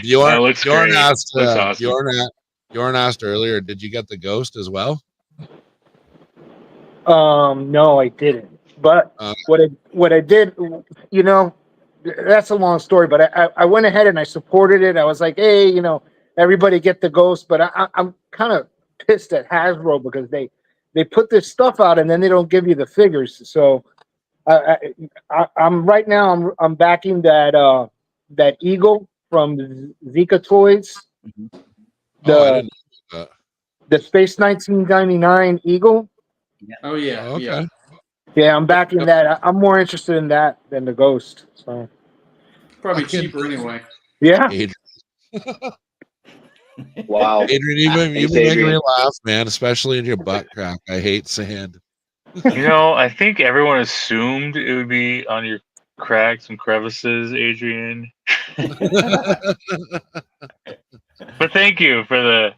Bjorn, That looks Bjorn great. asked. Looks awesome. Bjorn asked earlier. Did you get the ghost as well? No, I didn't. But what I did, that's a long story. But I went ahead and I supported it. I was like, hey, everybody get the ghost. But I'm kind of pissed at Hasbro because they put this stuff out and then they don't give you the figures. So I'm right now. I'm backing that Eagle from Zika Toys. I didn't know that. The Space 1999 Eagle. Oh yeah. Oh, okay. Yeah. Yeah, I'm backing that. I'm more interested in that than the Ghost. So Probably cheaper anyway. yeah. Adrian, Wow. you've been making me laugh, man, especially in your butt crack. I hate sand. I think everyone assumed it would be on your cracks and crevices, Adrian. But thank you for the.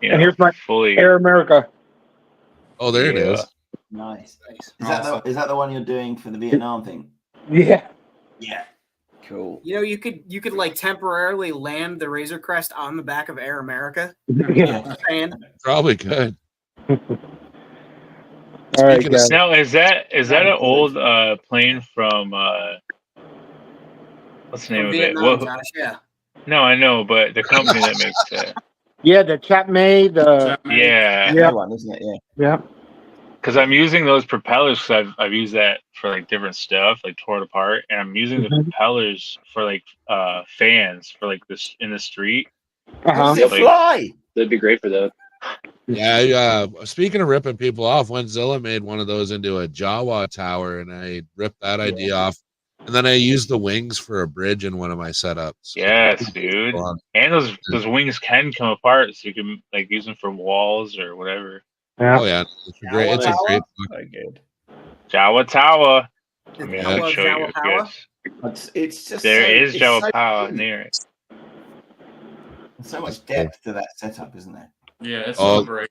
And here's my fully Air America. Oh, there it is. Nice. Is that the one you're doing for the Vietnam thing? Yeah. Yeah. Cool. You could like temporarily land the Razor Crest on the back of Air America. Yeah. Probably could. All right, guys. Now is that an old plane from what's the name of it? Vietnam, Josh, yeah. No, I know, but the company that makes it. Yeah, the Chap May, Yeah. That one, isn't it? Yeah. Yeah. Because I'm using those propellers because I've used that for like different stuff, like tore it apart, and I'm using the propellers for like fans for like this in the street. They'll fly. That'd be great for that. Yeah. Speaking of ripping people off, Zilla made one of those into a Jawa tower, and I ripped that idea off. And then I used the wings for a bridge in one of my setups. Yes, dude. And those wings can come apart, so you can like use them for walls or whatever. Yeah. Oh yeah, it's a great. It's a great book. Very good. Jawa Tower. I mean, I Yeah. can show you. If you Jawa guys. It's just There is it's Jawa so Power deep. near it. There's so much Cool. depth to that setup, isn't there? Yeah, it's Oh. so great.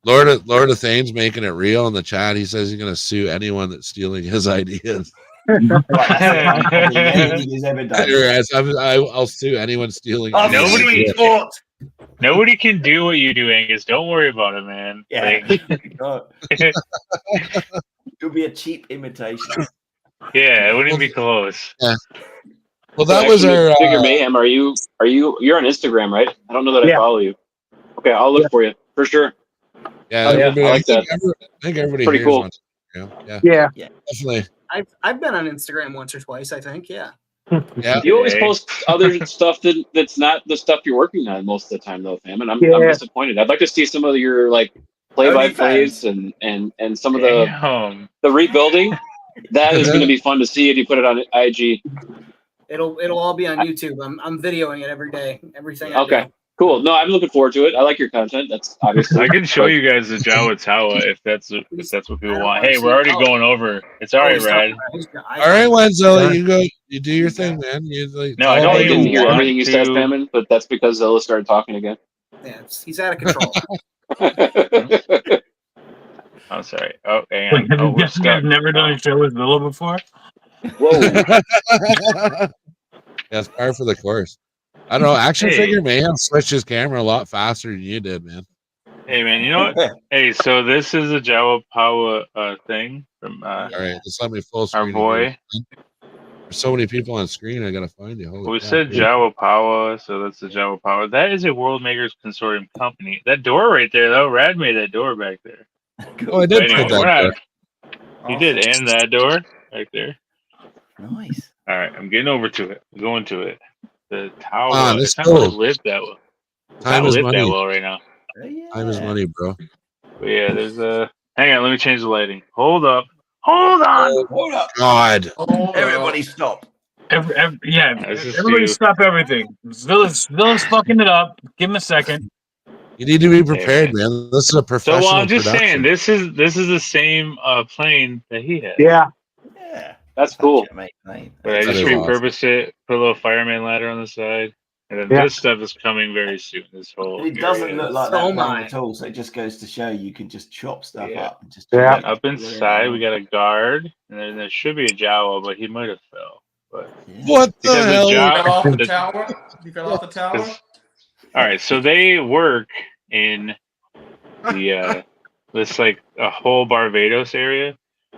Lord of Thane's making it real in the chat. He says he's gonna sue anyone that's stealing his ideas. Right, that's probably anything he's ever done. Whereas I'll sue anyone stealing. Nobody- Sport. Nobody can do what you do, Angus. Don't worry about it, man. Yeah. Like, God. It'll be a cheap imitation. yeah, it wouldn't be close. Well, So that was actually, our. Figure Mayhem. You're on Instagram, right? I don't know that I follow you. Okay, I'll look for you for sure. Yeah, Oh, yeah, everybody, I like that. I think everybody Pretty here is cool. on Instagram. Yeah. Definitely. I've been on Instagram once or twice, I think. Yeah. Yeah. You always Hey. post other stuff that's not the stuff you're working on most of the time, though, fam. And I'm Yeah. disappointed. I'd like to see some of your like play-by-plays and some of Damn. the rebuilding. That is going to be fun to see if you put it on IG. It'll all be on YouTube. I'm videoing it every day. Everything I Okay, do. cool. No, I'm looking forward to it. I like your content. That's obviously. I can show you guys the Jawa Tower if that's what people want. Hey, we're already going over. It's all right, Rad. All right, Wenzilla, you go. You do your thing, man. You like. No, I I don't didn't even hear want everything you said, to. Famine, but that's because Zilla started talking again. Yeah, he's out of control. I'm sorry. Oh, hang on. Have Oh, you we're guys stuck. never done a show with Villa before? Whoa. Yeah, it's par for the course. I don't know. Action Hey. Figure Mayhem switched his camera a lot faster than you did, man. Hey, man, you know what? Hey, so this is a Jawa Power thing from All right, just let me full our screen. boy. There's so many people on screen. I gotta find you. Holy We crap. said Jawa Power, so that's the Jawa Power. That is a World Makers Consortium company. That door right there, though, Rad made that door back there. Oh, I did But put anyway, that we're not. there. He did, and that door right there. Nice. All right, I'm getting over to it. I'm going to it. The tower. Ah, this it's not really cool. lit that well. It's Time not is lit money. that well right now. Time is money, bro. But yeah, there's a. Hang on, let me change the lighting. Hold up. Hold on. Hold up. God. Everybody stop. This is Everybody Stu. stop everything. Villa's fucking it up. Give him a second. You need to be prepared, man. man. This is a So professional well, I'm just saying, production. this is the same plane that he had. Yeah. Yeah. That's cool. But I That just is repurposed it, put a little fireman ladder on the side, and then Yeah. this stuff is coming very soon. This whole It doesn't area. look like So that am plane I. at all. So it just goes to show you can just chop stuff Yeah. up and just Yeah. And up inside, we got a guard, and then there should be a Jawa, but he might have fell. But What the because hell? You fell off the the- tower? You fell off the tower? all right, so they work in the this like a whole Barbados area.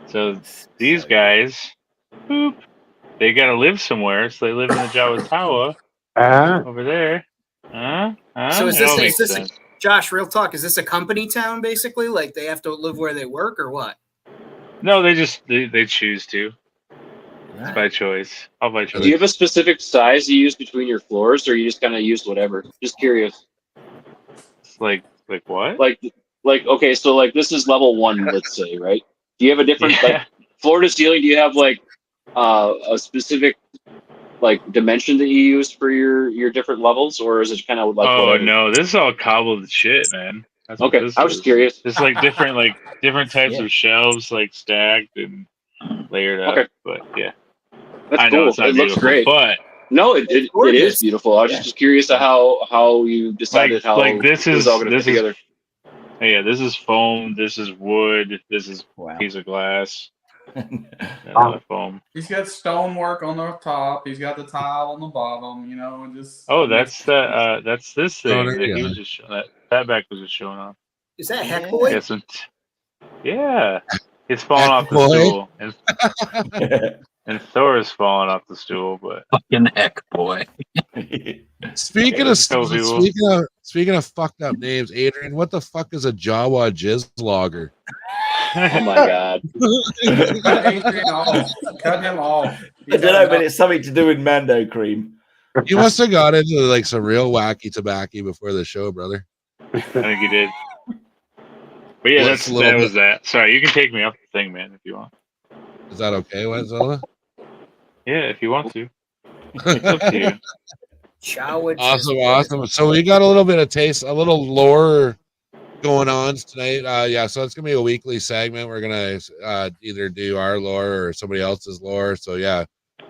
So these guys, boop, they gotta live somewhere, so they live in the Jawa Tower over there. So is It all this makes sense. Josh? Real talk. Is this a company town basically? Like they have to live where they work or what? No, they choose to. It's by choice. All by choice. Do you have a specific size you use between your floors, or you just kind of use whatever? Just curious. Like what? Like okay, so like this is level 1, let's say, right? Do you have a different Yeah. like floor to ceiling? Do you have like a specific like dimension that you use for your different levels, or is it kind of like Oh whatever? no, this is all cobbled shit, man. That's what Okay, this I was is. just curious. It's like different types of shelves, like stacked and layered up. Okay. But yeah, That's I know cool. it's not It looks beautiful, great. but No, it is gorgeous. beautiful. I was just curious to how you decided how like this it was is all going to fit together. yeah, this is foam, this is wood, this is Wow. piece of glass, another foam. He's got stonework on the top. He's got the tile on the bottom. You know, and just. Oh, that's this thing there that you he go. was just showing. That back was just showing off. Is that Yeah. Heck Boy? Yeah, it's falling Heck off the boy. stool, and Thor is falling off the stool, but. Fucking heck, boy. Speaking of fucked up names, Adrian, what the fuck is a Jawa jizz logger? Oh my god! Cut Adrian off. Cut him off. I don't know, but it's something to do with Mando cream. You must have got into like some real wacky tobacco before the show, brother. I think you did. But yeah, What's a little that bit- was that. Sorry, you can take me off the thing, man, if you want. Is that okay, Wenzilla? Yeah, if you want to. It's up to you. Chow Awesome. So we got a little bit of taste, a little lore. going on tonight. Yeah, so it's gonna be a weekly segment. We're gonna either do our lore or somebody else's lore. So yeah,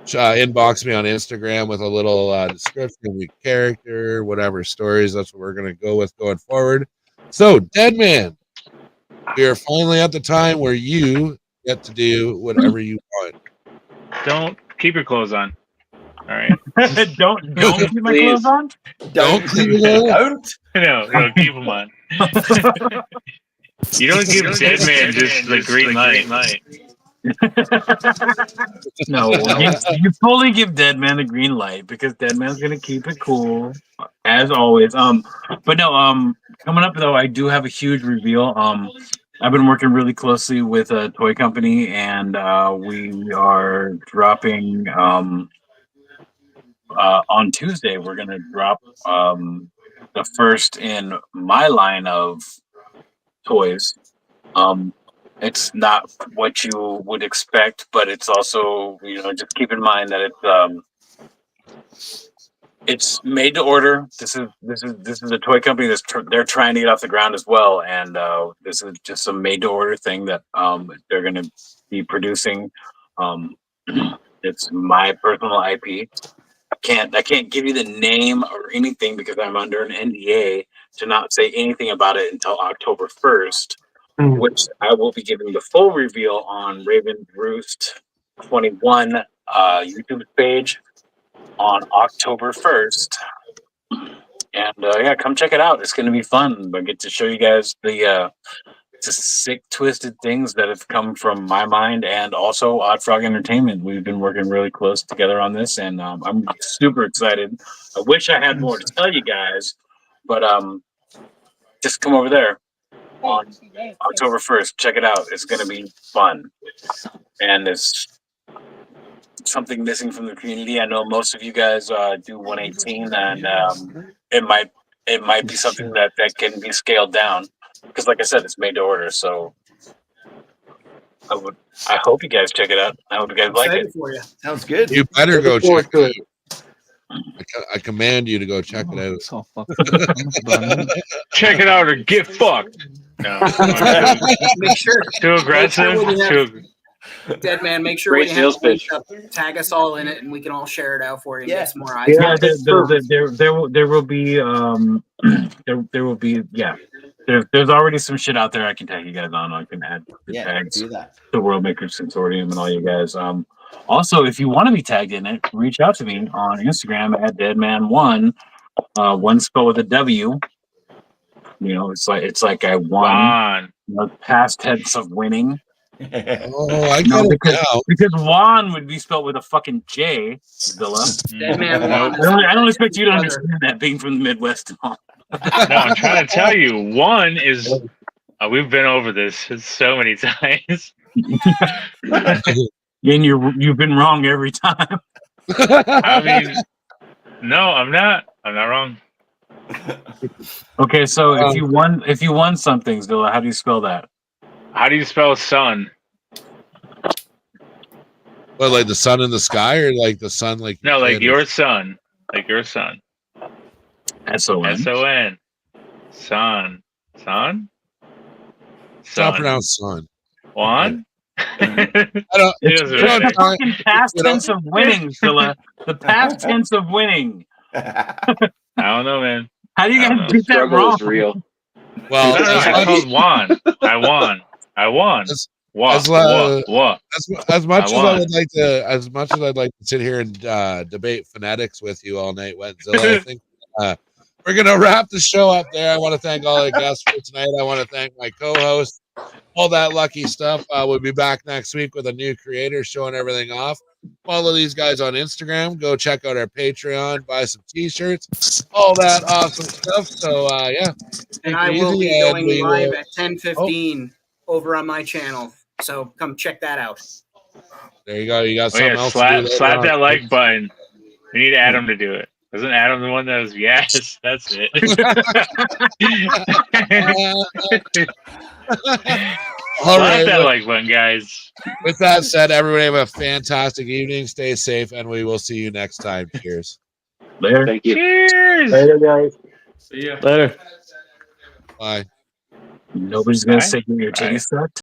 inbox me on Instagram with a little description of your character, whatever stories. That's what we're gonna go with going forward. So, Dead Man, we are finally at the time where you get to do whatever you want. Don't keep your clothes on. All right. don't keep my clothes on. Don't keep it on. No, keep them on. You don't give Dead Man just the green light. No, you fully give Dead Man the green light because Dead Man's gonna keep it cool as always. But no, coming up though, I do have a huge reveal. I've been working really closely with a toy company, and we are dropping on Tuesday. We're gonna drop the first in my line of toys. It's not what you would expect, but it's also, just keep in mind that it's made to order. This is a toy company they're trying to get off the ground as well, and this is just a made to order thing that they're going to be producing. It's my personal IP. I can't give you the name or anything because I'm under an NDA to not say anything about it until October 1st. Which I will be giving the full reveal on Raven Roost 21 YouTube page on October 1st. And yeah, come check it out. It's going to be fun. I get to show you guys the sick, twisted things that have come from my mind and also Odd Frog Entertainment. We've been working really close together on this, and I'm super excited. I wish I had more to tell you guys, but just come over there on October 1st. Check it out. It's going to be fun. And there's something missing from the community. I know most of you guys do 118, and it might be something that can be scaled down. Because like I said, it's made to order. So I hope you guys check it out. I hope you guys like it. For you. Sounds good. You better go check it out. I command you to go check it out. Check it out or get fucked. No, Make sure. too aggressive. Dead Man, make sure Great when you have sales pitch. tag us all in it, and we can all share it out for you and get some more eyes. Yeah, there will be there will be There's already some shit out there I can tag you guys on. I can add the tags do that. to World Makers Consortium and all you guys. Also, if you want to be tagged in it, reach out to me on Instagram at Deadman1. One spelled with a W. It's like I won. Past tense of winning. Oh, I get it now. Because Juan would be spelled with a fucking J, Zilla. Deadman Juan. I don't expect you to understand that being from the Midwest and all. No, I'm trying to tell you. One is we've been over this so many times. And you've been wrong every time. I mean, no, I'm not. I'm not wrong. Okay, so if you won something, Zilla, how do you spell that? How do you spell sun? What, like the sun in the sky, or like the sun, like no, like your son, like your son. S-O-N. S-O-N. Son. Stop pronounced son. Juan? It's fucking past tense of winning, Zilla. The past tense of winning. I don't know, man. How do you guys get that wrong? Is real. Well, I told Juan. I won. What? As much as I'd like to sit here and debate phonetics with you all night, Wentzilla, I think we're gonna wrap the show up there. I want to thank all the guests for tonight. I want to thank my co-host, all that lucky stuff. We'll be back next week with a new creator showing everything off. Follow these guys on Instagram. Go check out our Patreon. Buy some t-shirts. All that awesome stuff. So yeah. And I will be going live at 10:15 over on my channel. So come check that out. There you go. You got something else to do. Slap that like button. We need Adam to do it. Isn't Adam the one that was yes? That's it. All right, that like button, guys. With that said, everybody have a fantastic evening. Stay safe, and we will see you next time. Cheers. Later. Thank you. Cheers. Later, guys. See ya. Later. Bye. Nobody's gonna Bye. say your Bye. titties sucked.